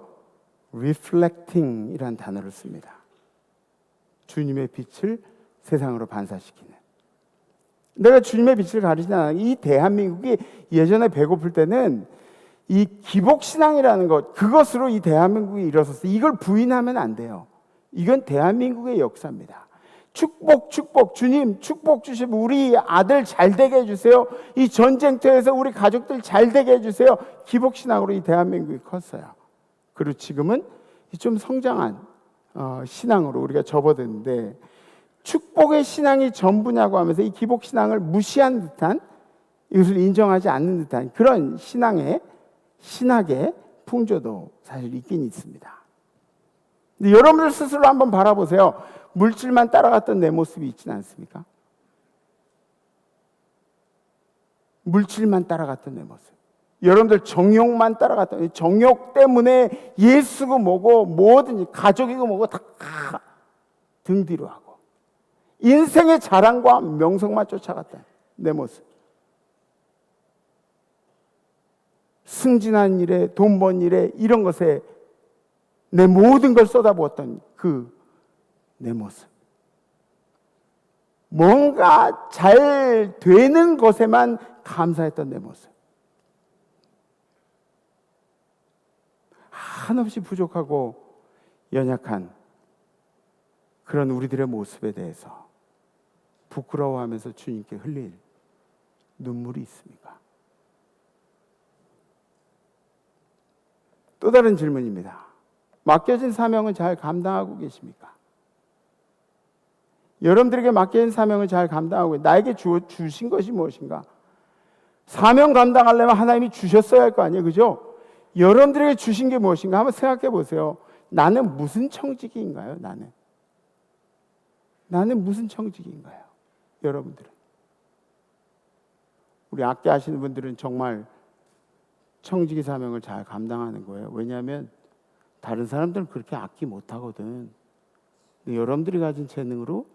reflecting이라는 단어를 씁니다. 주님의 빛을 세상으로 반사시키는. 내가 주님의 빛을 가리잖아. 이 대한민국이 예전에 배고플 때는 이 기복신앙이라는 것, 그것으로 이 대한민국이 일어섰어요. 이걸 부인하면 안 돼요. 이건 대한민국의 역사입니다. 축복, 축복, 주님 축복 주시고 우리 아들 잘 되게 해주세요. 이 전쟁터에서 우리 가족들 잘 되게 해주세요. 기복신앙으로 이 대한민국이 컸어요. 그리고 지금은 좀 성장한 신앙으로 우리가 접어드는데, 축복의 신앙이 전부냐고 하면서 이 기복신앙을 무시한 듯한, 이것을 인정하지 않는 듯한 그런 신학의 풍조도 사실 있긴 있습니다. 근데 여러분들 스스로 한번 바라보세요. 물질만 따라갔던 내 모습이 있지는 않습니까? 물질만 따라갔던 내 모습. 여러분들 정욕만 따라갔던, 정욕 때문에 예수고 뭐고 뭐든지 가족이고 뭐고 다 등 뒤로 하고 인생의 자랑과 명성만 쫓아갔던 내 모습. 승진한 일에, 돈 번 일에, 이런 것에 내 모든 걸 쏟아부었던 그 내 모습. 뭔가 잘 되는 것에만 감사했던 내 모습. 한없이 부족하고 연약한 그런 우리들의 모습에 대해서 부끄러워하면서 주님께 흘릴 눈물이 있습니까? 또 다른 질문입니다. 맡겨진 사명은 잘 감당하고 계십니까? 여러분들에게 맡겨진 사명을 잘 감당하고, 나에게 주신 것이 무엇인가? 사명 감당하려면 하나님이 주셨어야 할 거 아니에요, 그죠? 여러분들에게 주신 게 무엇인가 한번 생각해 보세요. 나는 무슨 청지기인가요? 나는 무슨 청지기인가요? 여러분들은. 우리 악기 하시는 분들은 정말 청지기 사명을 잘 감당하는 거예요. 왜냐하면 다른 사람들은 그렇게 악기 못하거든. 근데 여러분들이 가진 재능으로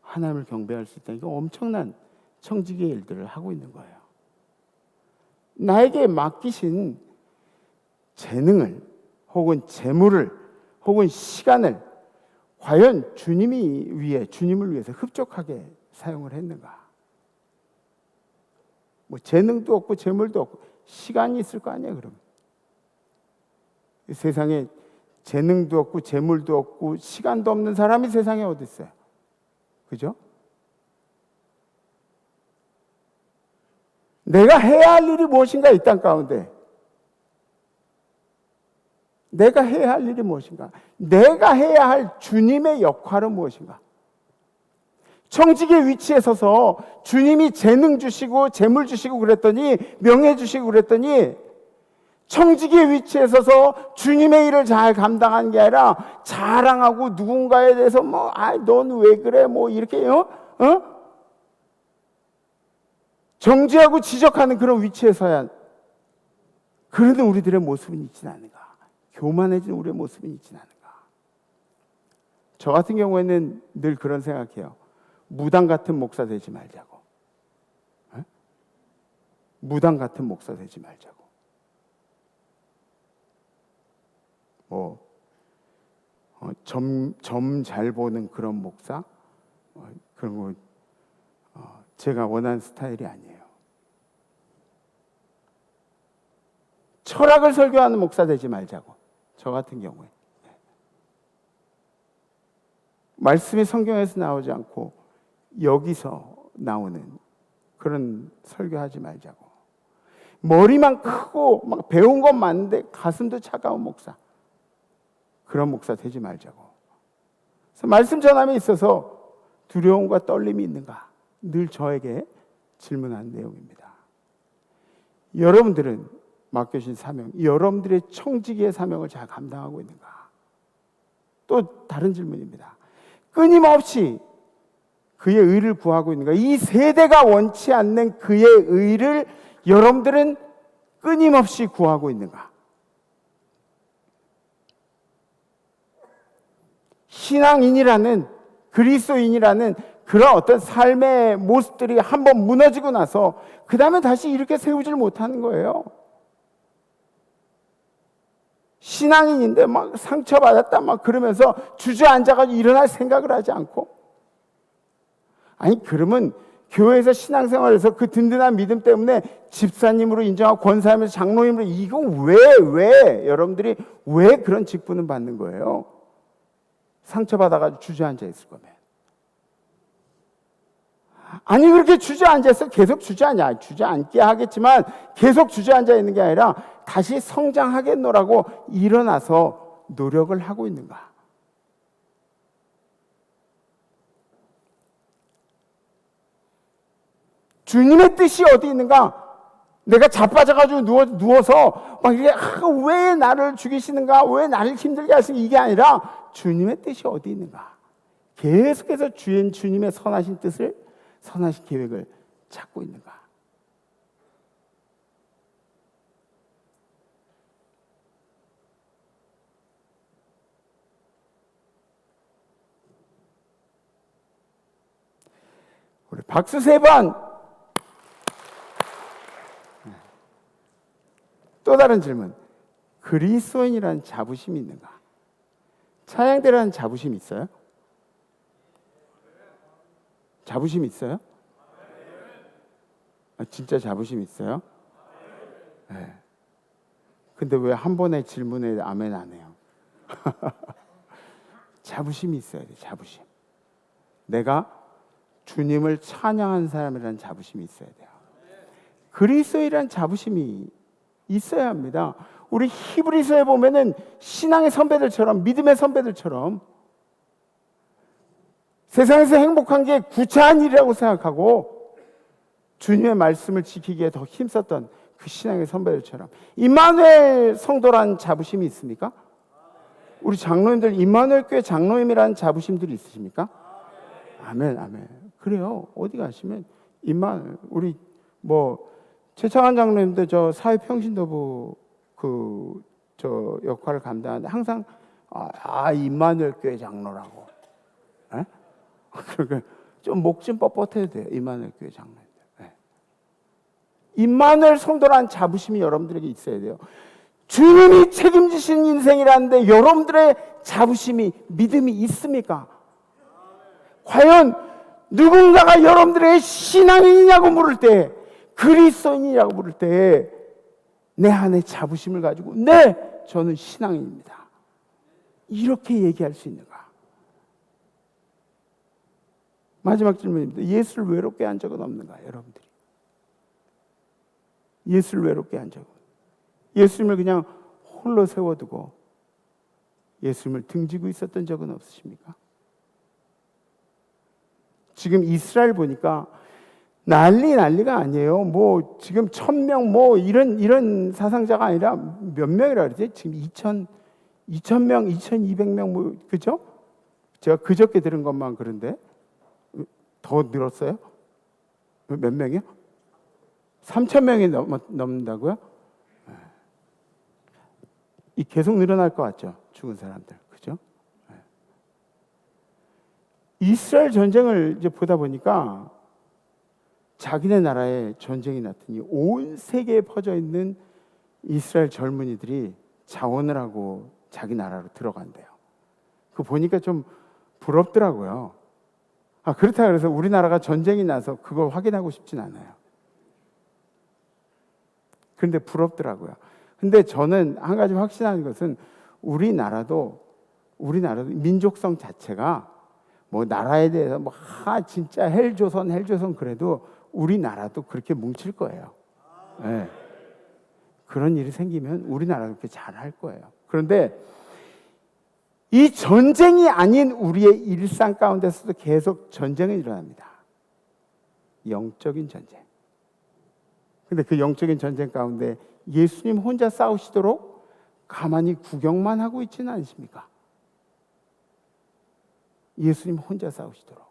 하나님을 경배할 수 있다는 게 엄청난 청지기의 일들을 하고 있는 거예요. 나에게 맡기신 재능을 혹은 재물을 혹은 시간을 과연 주님을 위해서 흡족하게 사용을 했는가? 뭐 재능도 없고 재물도 없고 시간이 있을 거 아니에요, 그럼. 이 세상에 재능도 없고 재물도 없고 시간도 없는 사람이 세상에 어디 있어요? 그죠? 내가 해야 할 일이 무엇인가, 이 땅 가운데. 내가 해야 할 일이 무엇인가? 내가 해야 할 주님의 역할은 무엇인가? 청지기의 위치에 서서 주님이 재능 주시고 재물 주시고 그랬더니, 명예 주시고 그랬더니, 청지기의 위치에 서서 주님의 일을 잘 감당한 게 아니라 자랑하고 누군가에 대해서 넌 왜 그래? 이렇게 정죄하고 지적하는 그런 위치에 서야 그러는 우리들의 모습은 있지는 않은가? 교만해진 우리의 모습은 있지는 않은가? 저 같은 경우에는 늘 그런 생각해요. 무당 같은 목사 되지 말자고. 무당 같은 목사 되지 말자고. 점 잘 보는 그런 목사, 그런 거 제가 원하는 스타일이 아니에요. 철학을 설교하는 목사 되지 말자고. 저 같은 경우에 말씀이 성경에서 나오지 않고 여기서 나오는 그런 설교하지 말자고. 머리만 크고 막 배운 건 많은데 가슴도 차가운 목사, 그런 목사 되지 말자고. 그래서 말씀 전함에 있어서 두려움과 떨림이 있는가? 늘 저에게 질문한 내용입니다. 여러분들은 맡겨진 사명, 여러분들의 청지기의 사명을 잘 감당하고 있는가? 또 다른 질문입니다. 끊임없이 그의 의를 구하고 있는가? 이 세대가 원치 않는 그의 의를 여러분들은 끊임없이 구하고 있는가? 신앙인이라는, 그리스도인이라는 그런 어떤 삶의 모습들이 한번 무너지고 나서 그 다음에 다시 이렇게 세우질 못하는 거예요. 신앙인인데 막 상처받았다 막 그러면서 주저앉아가지고 일어날 생각을 하지 않고, 아니 그러면 교회에서 신앙생활에서 그 든든한 믿음 때문에 집사님으로 인정하고 권사님으로 장로님으로, 이거 왜 여러분들이 왜 그런 직분을 받는 거예요? 상처받아가지고 주저앉아 있을 거면. 아니 그렇게 주저앉아서 계속 주저앉게 하겠지만 계속 주저앉아 있는 게 아니라 다시 성장하겠노라고 일어나서 노력을 하고 있는가? 주님의 뜻이 어디 있는가? 내가 자빠져가지고 누워서 막 이게 왜 나를 죽이시는가? 왜 나를 힘들게 하시는가? 이게 아니라 주님의 뜻이 어디 있는가? 계속해서 주님의 선하신 뜻을, 선하신 계획을 찾고 있는가? 우리 박수 3번. 또 다른 질문. 그리스도인이라는 자부심이 있는가? 찬양대라는 자부심이 있어요? 자부심 있어요? 아, 진짜 자부심 있어요? 네. 근데 왜 한 번의 질문에 아멘 안 해요? 자부심이 있어야 돼, 자부심. 내가 주님을 찬양한 사람이라는 자부심이 있어야 돼요. 그리스도이라는 자부심이 있어야 합니다. 우리 히브리서에 보면은 신앙의 선배들처럼, 믿음의 선배들처럼 세상에서 행복한 게 구차한 일이라고 생각하고 주님의 말씀을 지키기에 더 힘썼던 그 신앙의 선배들처럼 임마누엘 성도라는 자부심이 있습니까? 우리 장로님들 임마누엘 교회 장로님이라는 자부심들이 있으십니까? 아멘, 아멘. 그래요. 어디 가시면 임마누엘, 우리 최창환 장로님도 저 사회평신도부 저 역할을 감당하는데 항상 임마누엘 교회 장로라고. 그러니까 좀 목 좀 뻣뻣해도 돼요. 임마누엘 교회 장로님들. 임마누엘 성도라는 자부심이 여러분들에게 있어야 돼요. 주님이 책임지신 인생이라는데 여러분들의 자부심이, 믿음이 있습니까? 과연 누군가가 여러분들의 신앙인이냐고 물을 때, 그리스도인이라고 물을 때 내 안에 자부심을 가지고 네, 저는 신앙인입니다, 이렇게 얘기할 수 있는가? 마지막 질문입니다. 예수를 외롭게 한 적은 없는가? 여러분들이 예수를 외롭게 한 적은, 예수님을 그냥 홀로 세워두고 예수님을 등지고 있었던 적은 없으십니까? 지금 이스라엘 보니까 난리가 아니에요. 지금 1000명 이런 사상자가 아니라 몇 명이라 그러지? 지금 2000명, 2200명 그죠? 제가 그저께 들은 것만 그런데 더 늘었어요? 몇 명이요? 3000명이 넘는다고요? 계속 늘어날 것 같죠? 죽은 사람들, 그죠? 이스라엘 전쟁을 이제 보다 보니까 자기네 나라에 전쟁이 났더니 온 세계에 퍼져 있는 이스라엘 젊은이들이 자원을 하고 자기 나라로 들어간대요. 그거 보니까 좀 부럽더라고요. 그렇다 그래서 우리나라가 전쟁이 나서 그거 확인하고 싶진 않아요. 그런데 부럽더라고요. 근데 저는 한 가지 확신하는 것은 우리나라도 민족성 자체가 나라에 대해서 진짜 헬조선 그래도 우리나라도 그렇게 뭉칠 거예요. 네. 그런 일이 생기면 우리나라도 그렇게 잘할 거예요. 그런데 이 전쟁이 아닌 우리의 일상 가운데서도 계속 전쟁이 일어납니다. 영적인 전쟁. 근데 그 영적인 전쟁 가운데 예수님 혼자 싸우시도록 가만히 구경만 하고 있지는 않으십니까? 예수님 혼자 싸우시도록.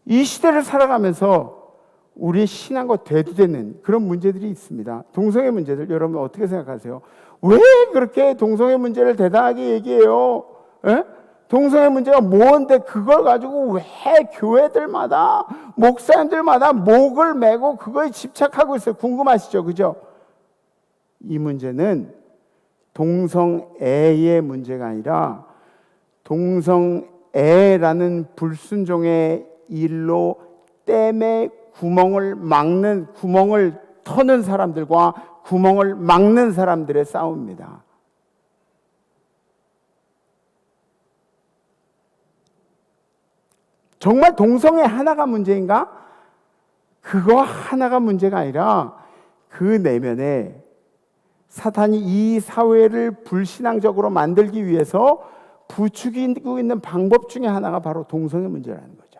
이 시대를 살아가면서 우리의 신앙과 대두되는 그런 문제들이 있습니다. 동성애 문제들 여러분 어떻게 생각하세요? 왜 그렇게 동성애 문제를 대단하게 얘기해요? 동성애 문제가 뭔데 그걸 가지고 왜 교회들마다 목사님들마다 목을 메고 그거에 집착하고 있어요? 궁금하시죠? 그죠? 이 문제는 동성애의 문제가 아니라 동성애라는 불순종의 일로 댐에 구멍을 터는 사람들과 구멍을 막는 사람들의 싸움입니다. 정말 동성애 하나가 문제인가? 그거 하나가 문제가 아니라 그 내면에 사탄이 이 사회를 불신앙적으로 만들기 위해서 부추기고 있는 방법 중에 하나가 바로 동성애 문제라는 거죠.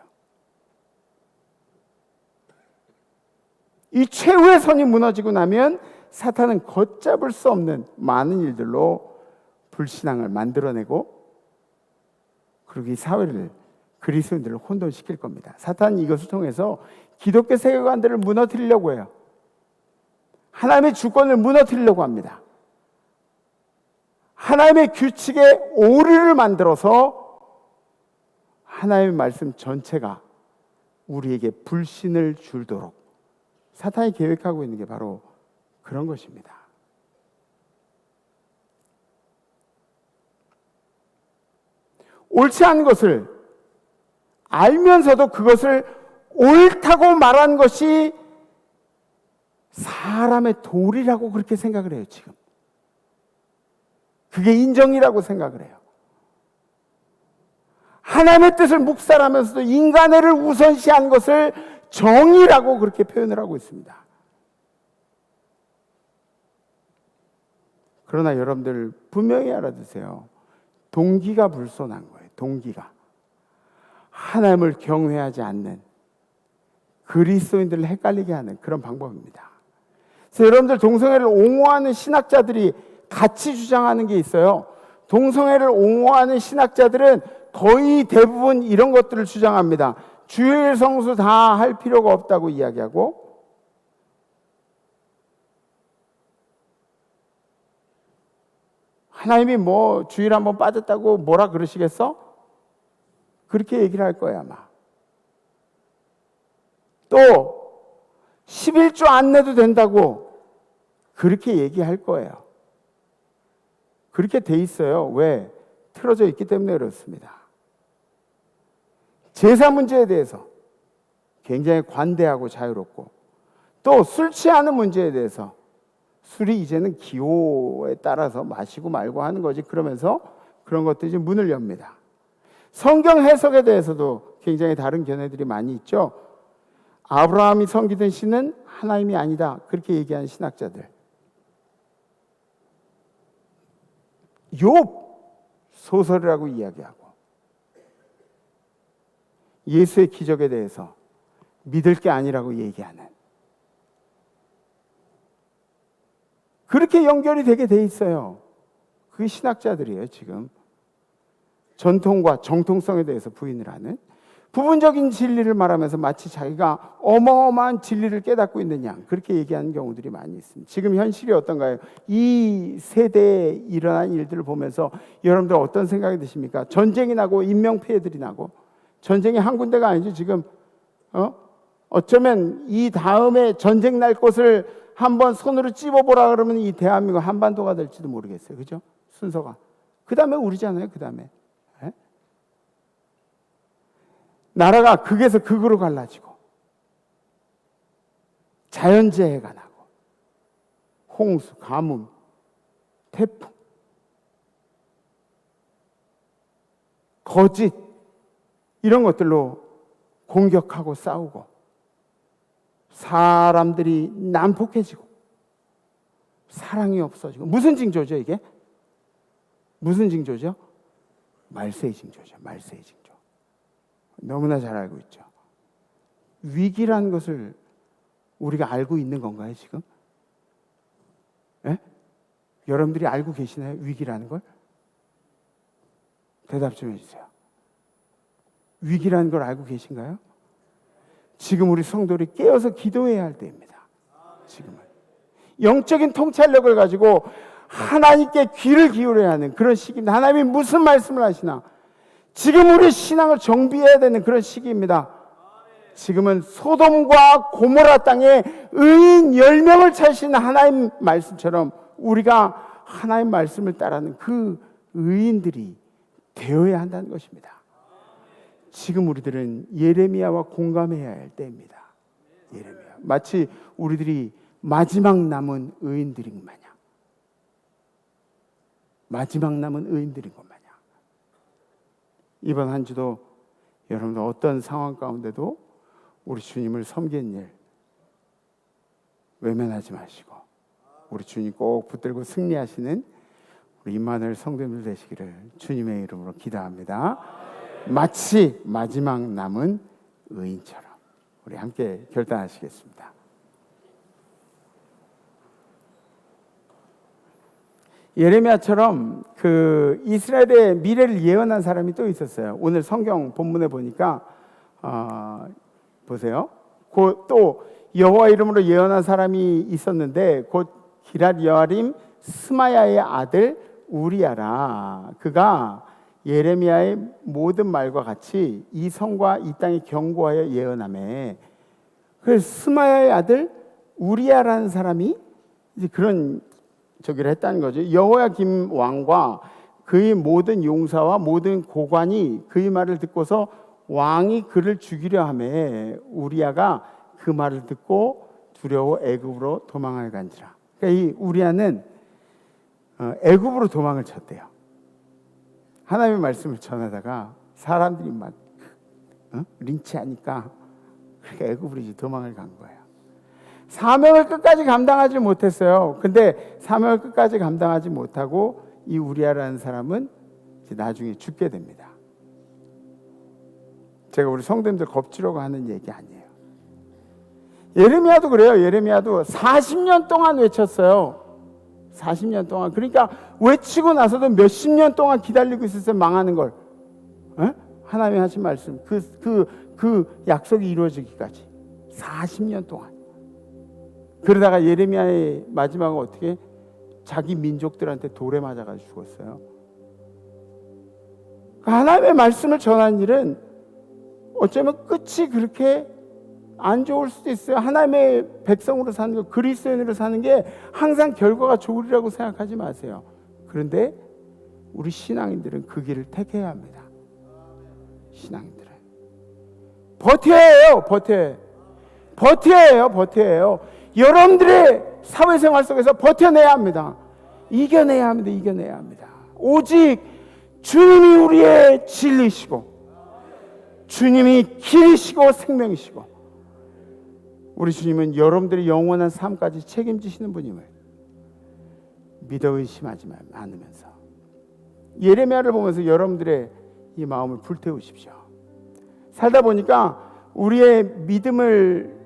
이 최후의 선이 무너지고 나면 사탄은 걷잡을 수 없는 많은 일들로 불신앙을 만들어내고 그리고 이 사회를 그리스도인들을 혼돈시킬 겁니다. 사탄은 이것을 통해서 기독교 세계관들을 무너뜨리려고 해요. 하나님의 주권을 무너뜨리려고 합니다. 하나님의 규칙에 오류를 만들어서 하나님의 말씀 전체가 우리에게 불신을 줄도록 사탄이 계획하고 있는 게 바로 그런 것입니다. 옳지 않은 것을 알면서도 그것을 옳다고 말한 것이 사람의 도리라고 그렇게 생각을 해요, 지금. 그게 인정이라고 생각을 해요. 하나님의 뜻을 묵살하면서도 인간애를 우선시한 것을 정의라고 그렇게 표현을 하고 있습니다. 그러나 여러분들 분명히 알아두세요. 동기가 불손한 거예요. 동기가. 하나님을 경외하지 않는 그리스도인들을 헷갈리게 하는 그런 방법입니다. 그래서 여러분들 동성애를 옹호하는 신학자들이 같이 주장하는 게 있어요. 동성애를 옹호하는 신학자들은 거의 대부분 이런 것들을 주장합니다. 주일 성수 다 할 필요가 없다고 이야기하고 하나님이 뭐 주일 한번 빠졌다고 뭐라 그러시겠어? 그렇게 얘기를 할 거예요, 아마. 또 11조 안 내도 된다고 그렇게 얘기할 거예요. 그렇게 돼 있어요. 왜? 틀어져 있기 때문에 그렇습니다. 제사 문제에 대해서 굉장히 관대하고 자유롭고 또 술 취하는 문제에 대해서 술이 이제는 기호에 따라서 마시고 말고 하는 거지 그러면서 그런 것들이 이제 문을 엽니다. 성경 해석에 대해서도 굉장히 다른 견해들이 많이 있죠. 아브라함이 섬기던 신은 하나님이 아니다 그렇게 얘기하는 신학자들. 욥 소설이라고 이야기하고 예수의 기적에 대해서 믿을 게 아니라고 얘기하는 그렇게 연결이 되게 돼 있어요. 그게 신학자들이에요. 지금 전통과 정통성에 대해서 부인을 하는 부분적인 진리를 말하면서 마치 자기가 어마어마한 진리를 깨닫고 있는 양 그렇게 얘기하는 경우들이 많이 있습니다. 지금 현실이 어떤가요? 이 세대에 일어난 일들을 보면서 여러분들 어떤 생각이 드십니까? 전쟁이 나고 인명피해들이 나고 전쟁이 한 군데가 아니죠. 지금 어쩌면 이 다음에 전쟁 날 곳을 한번 손으로 찝어보라 그러면 이 대한민국 한반도가 될지도 모르겠어요. 그죠? 순서가. 그 다음에 우리잖아요. 그 다음에. 나라가 극에서 극으로 갈라지고 자연재해가 나고 홍수, 가뭄, 태풍, 거짓 이런 것들로 공격하고 싸우고 사람들이 난폭해지고 사랑이 없어지고 무슨 징조죠 이게? 무슨 징조죠? 말세의 징조죠. 말세의 징조. 너무나 잘 알고 있죠. 위기라는 것을 우리가 알고 있는 건가요 지금? 예? 여러분들이 알고 계시나요? 위기라는 걸? 대답 좀 해주세요. 위기라는 걸 알고 계신가요? 지금 우리 성도들이 깨어서 기도해야 할 때입니다. 지금은 영적인 통찰력을 가지고 하나님께 귀를 기울여야 하는 그런 시기입니다. 하나님이 무슨 말씀을 하시나 지금 우리 신앙을 정비해야 되는 그런 시기입니다. 지금은 소돔과 고모라 땅에 의인 10명을 찾으신 하나님 말씀처럼 우리가 하나님 말씀을 따르는 그 의인들이 되어야 한다는 것입니다. 지금 우리들은 예레미야와 공감해야 할 때입니다. 예레미야. 마치 우리들이 마지막 남은 의인들인 마냥, 마지막 남은 의인들인 것 마냥, 이번 한 주도 여러분들 어떤 상황 가운데도 우리 주님을 섬기는 일 외면하지 마시고 우리 주님 꼭 붙들고 승리하시는 우리 임마누엘 성도님들 되시기를 주님의 이름으로 기도합니다. 마치 마지막 남은 의인처럼 우리 함께 결단하시겠습니다. 예레미야처럼 그 이스라엘의 미래를 예언한 사람이 또 있었어요. 오늘 성경 본문에 보니까 보세요. 또 여호와 이름으로 예언한 사람이 있었는데 곧 기랏 여아림 스마야의 아들 우리야라. 그가 예레미야의 모든 말과 같이 이 성과 이 땅에 경고하여 예언하매, 그래서 스마야의 아들 우리야라는 사람이 이제 그런 저기를 했다는 거죠. 여호야김 왕과 그의 모든 용사와 모든 고관이 그의 말을 듣고서 왕이 그를 죽이려 하매 우리야가 그 말을 듣고 두려워 애굽으로 도망을 간지라. 그러니까 이 우리야는 애굽으로 도망을 쳤대요. 하나님의 말씀을 전하다가 사람들이 막 린치하니까 그러니까 애굽으로 이제 도망을 간 거예요. 사명을 끝까지 감당하지 못했어요. 근데 사명을 끝까지 감당하지 못하고 이 우리야라는 사람은 이제 나중에 죽게 됩니다. 제가 우리 성도님들 겁주려고 하는 얘기 아니에요. 예레미야도 그래요. 예레미야도 40년 동안 외쳤어요. 40년 동안. 그러니까 외치고 나서도 몇십 년 동안 기다리고 있었어요. 망하는 걸. 하나님이 하신 말씀, 그 약속이 이루어지기까지 40년 동안. 그러다가 예레미야의 마지막은 어떻게? 자기 민족들한테 돌에 맞아가지고 죽었어요. 하나님의 말씀을 전하는 일은 어쩌면 끝이 그렇게 안 좋을 수도 있어요. 하나님의 백성으로 사는 거, 그리스도인으로 사는 게 항상 결과가 좋으리라고 생각하지 마세요. 그런데 우리 신앙인들은 그 길을 택해야 합니다. 신앙인들은 버텨야 해요. 버텨야 해요. 여러분들의 사회생활 속에서 버텨내야 합니다. 이겨내야 합니다. 오직 주님이 우리의 진리시고 주님이 길이시고 생명이시고 우리 주님은 여러분들의 영원한 삶까지 책임지시는 분임을 믿어 의심하지 않으면서 예레미야를 보면서 여러분들의 이 마음을 불태우십시오. 살다 보니까 우리의 믿음을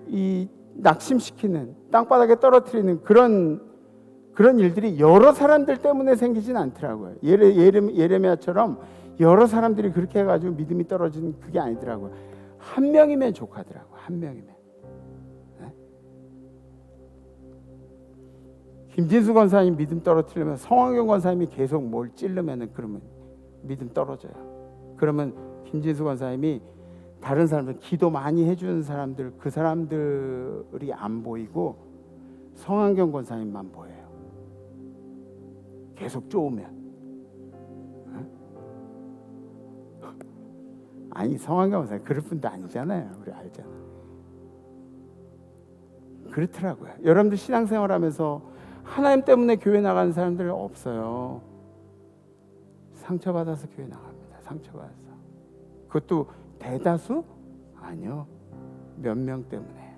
낙심시키는, 땅바닥에 떨어뜨리는 그런 일들이 여러 사람들 때문에 생기진 않더라고요. 예레미야처럼 여러 사람들이 그렇게 해가지고 믿음이 떨어지는 그게 아니더라고요. 한 명이면 족하더라고요. 한 명이면. 네? 김진수 권사님 믿음 떨어뜨리면 성황경 권사님이 계속 뭘 찌르면은 그러면 믿음 떨어져요. 그러면 김진수 권사님이 다른 사람들, 기도 많이 해주는 사람들, 그 사람들이 안 보이고 성황경 권사님만 보여요. 계속 쪼으면. 아니, 성황경 권사님 그럴 분도 아니잖아요. 우리 알잖아. 그렇더라고요. 여러분들 신앙생활하면서 하나님 때문에 교회 나가는 사람들 없어요. 상처받아서 교회 나갑니다. 상처받아서. 그것도 대다수? 아니요. 몇 명 때문에.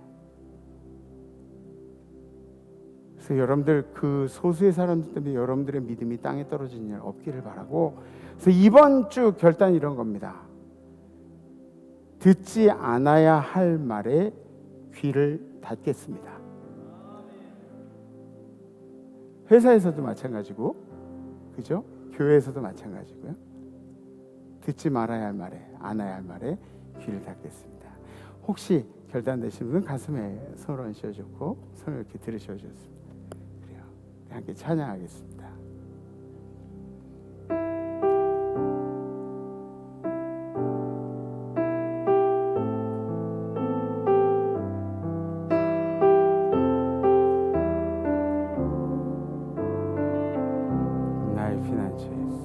그래서 여러분들 그 소수의 사람들 때문에 여러분들의 믿음이 땅에 떨어지는 일 없기를 바라고, 그래서 이번 주 결단이 이런 겁니다. 듣지 않아야 할 말에 귀를 닫겠습니다. 회사에서도 마찬가지고, 그죠? 교회에서도 마찬가지고요. 듣지 말아야 할 말에, 안아야 할 말에 귀를 닫겠습니다. 혹시 결단되신 분은 가슴에 손을 얹으셔주고 손을 이렇게 들으셔주셨습니다. 그래요. 함께 찬양하겠습니다. 피난처 예수.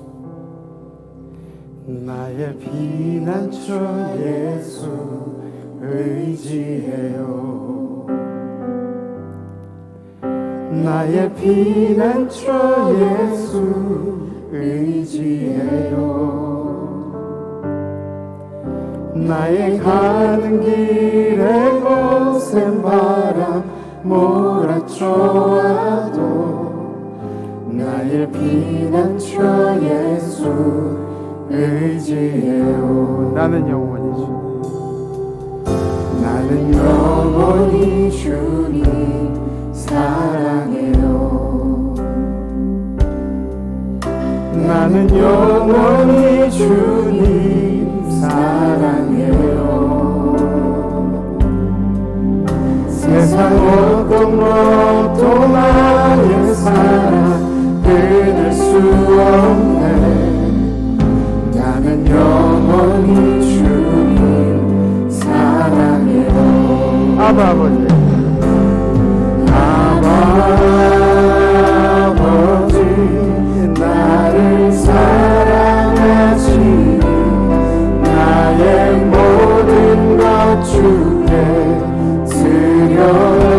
나의 피난처 예수 의지해요. 나의 피난처 예수 의지해요. 나의 가는 길에 거센 바람 몰아쳐와도 나의 피난처 예수 의지해요. 나는 영원히 주님, 나는 영원히 주님 사랑해요. 나는 영원히 주님 사랑해요. 세상 어떤 것도 나의 사랑 끊을 수 없네. 나는 영원히 주님 사랑해요. 아바 아버지, 아버지 나를 사랑하시니 나의 모든 것 주께 드려요.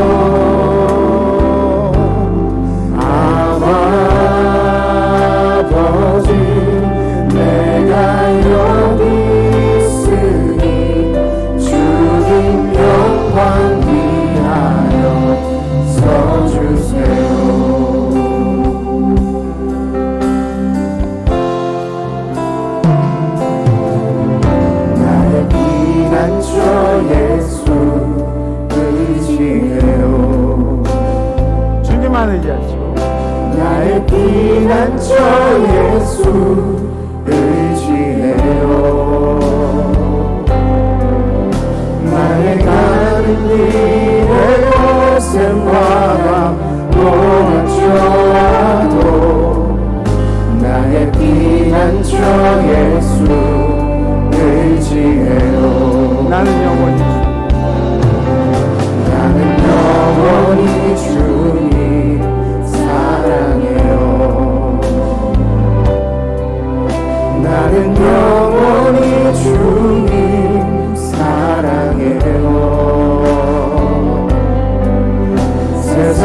아버지 내가 여기 있으니 주님 영광 위하여 서주세요. 나의 피난처 예수 의지해요. 주님만 의지하시고. 나의 피난처 예수 의지해요. 나의 가는 길에 거센 바람 몰아쳐와도 나의 피난처 예수 의지해요. 나는 영원히 주님 사랑해요. 나는 영원히 주님 사랑해요. 세상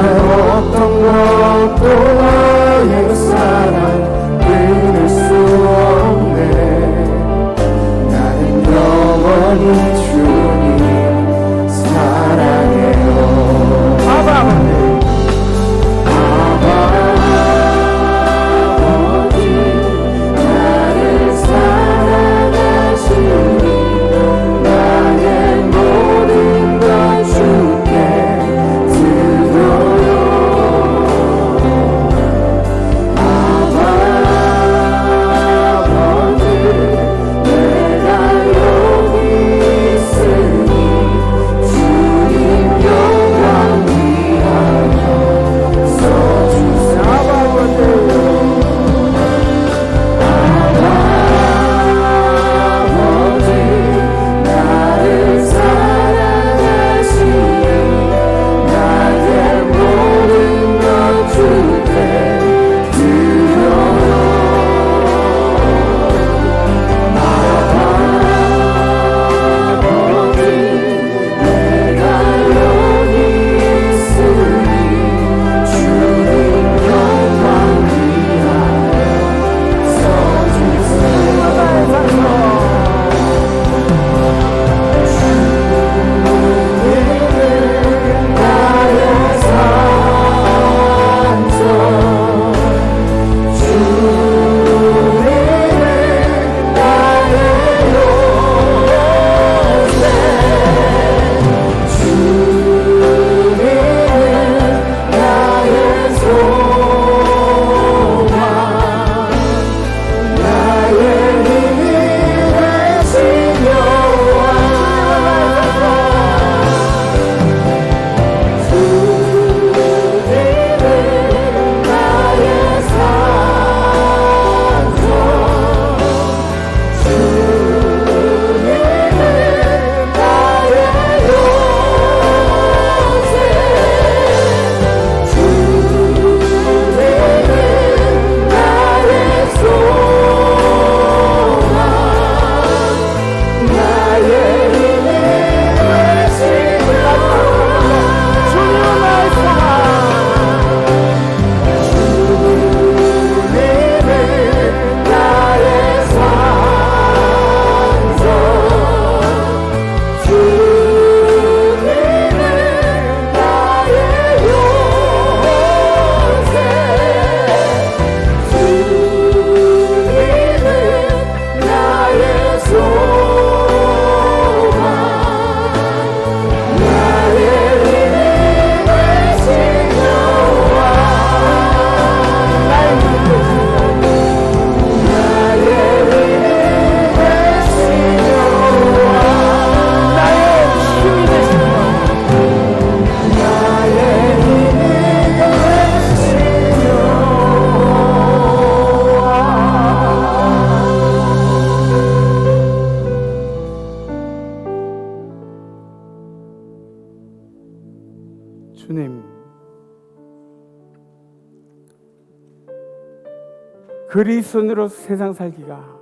그리스도인으로서 세상 살기가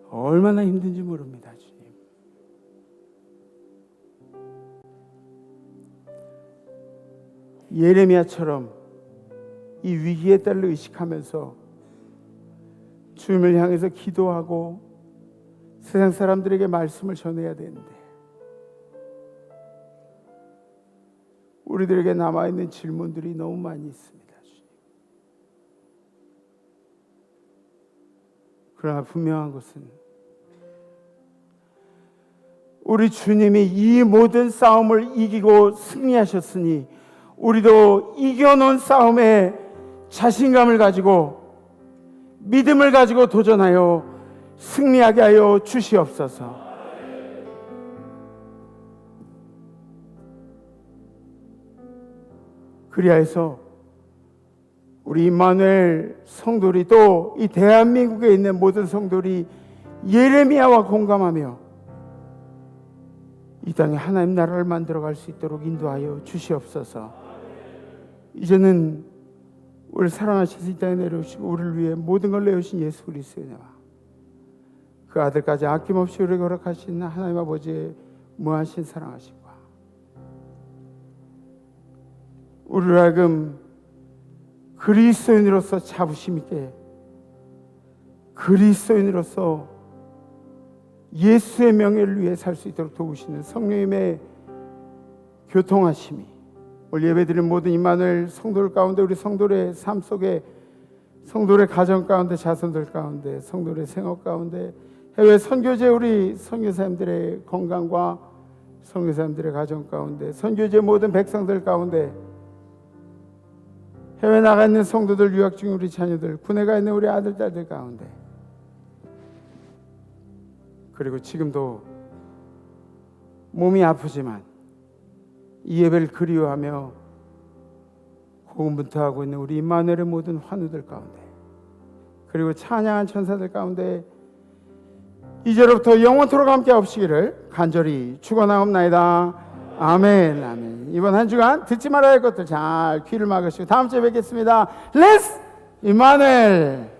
얼마나 힘든지 모릅니다, 주님. 예레미야처럼 이 위기의 때를 의식하면서 주님을 향해서 기도하고 세상 사람들에게 말씀을 전해야 되는데 우리들에게 남아있는 질문들이 너무 많이 있습니다, 주님. 그러나 분명한 것은 우리 주님이 이 모든 싸움을 이기고 승리하셨으니 우리도 이겨놓은 싸움에 자신감을 가지고 믿음을 가지고 도전하여 승리하게 하여 주시옵소서. 그리하여서 우리 임마누엘 성도들이 또 이 대한민국에 있는 모든 성도들이 예레미야와 공감하며 이 땅에 하나님 나라를 만들어갈 수 있도록 인도하여 주시옵소서. 이제는 우리를 사랑하셔서 이 땅에 내려오시고 우리를 위해 모든 걸 내오신 예수 그리스도의 은혜와 그 아들까지 아낌없이 우리에게 허락하신 하나님 아버지의 무한하신 사랑하심과 우리를 하여금 그리스도인으로서 자부심 있게 그리스도인으로서 예수의 명예를 위해 살 수 있도록 도우시는 성령님의 교통하심이 오늘 예배드린 모든 임마누엘 성도들 가운데 우리 성도들의 삶 속에 성도들의 가정 가운데 자손들 가운데 성도들의 생업 가운데 해외 선교제 우리 선교사님들의 건강과 선교사님들의 가정 가운데 선교제 모든 백성들 가운데 해외 나가 있는 성도들 유학 중인 우리 자녀들 군에 가 있는 우리 아들 딸들 가운데 그리고 지금도 몸이 아프지만 이 예배를 그리워하며 고군분투하고 있는 우리 임마누엘의 모든 환우들 가운데 그리고 찬양한 천사들 가운데 이제로부터 영원토록 함께 하시기를 간절히 축원하옵나이다. 아멘. 아멘. 이번 한 주간 듣지 말아야 할 것들 잘 귀를 막으시고 다음 주에 뵙겠습니다. 레스 임마누엘.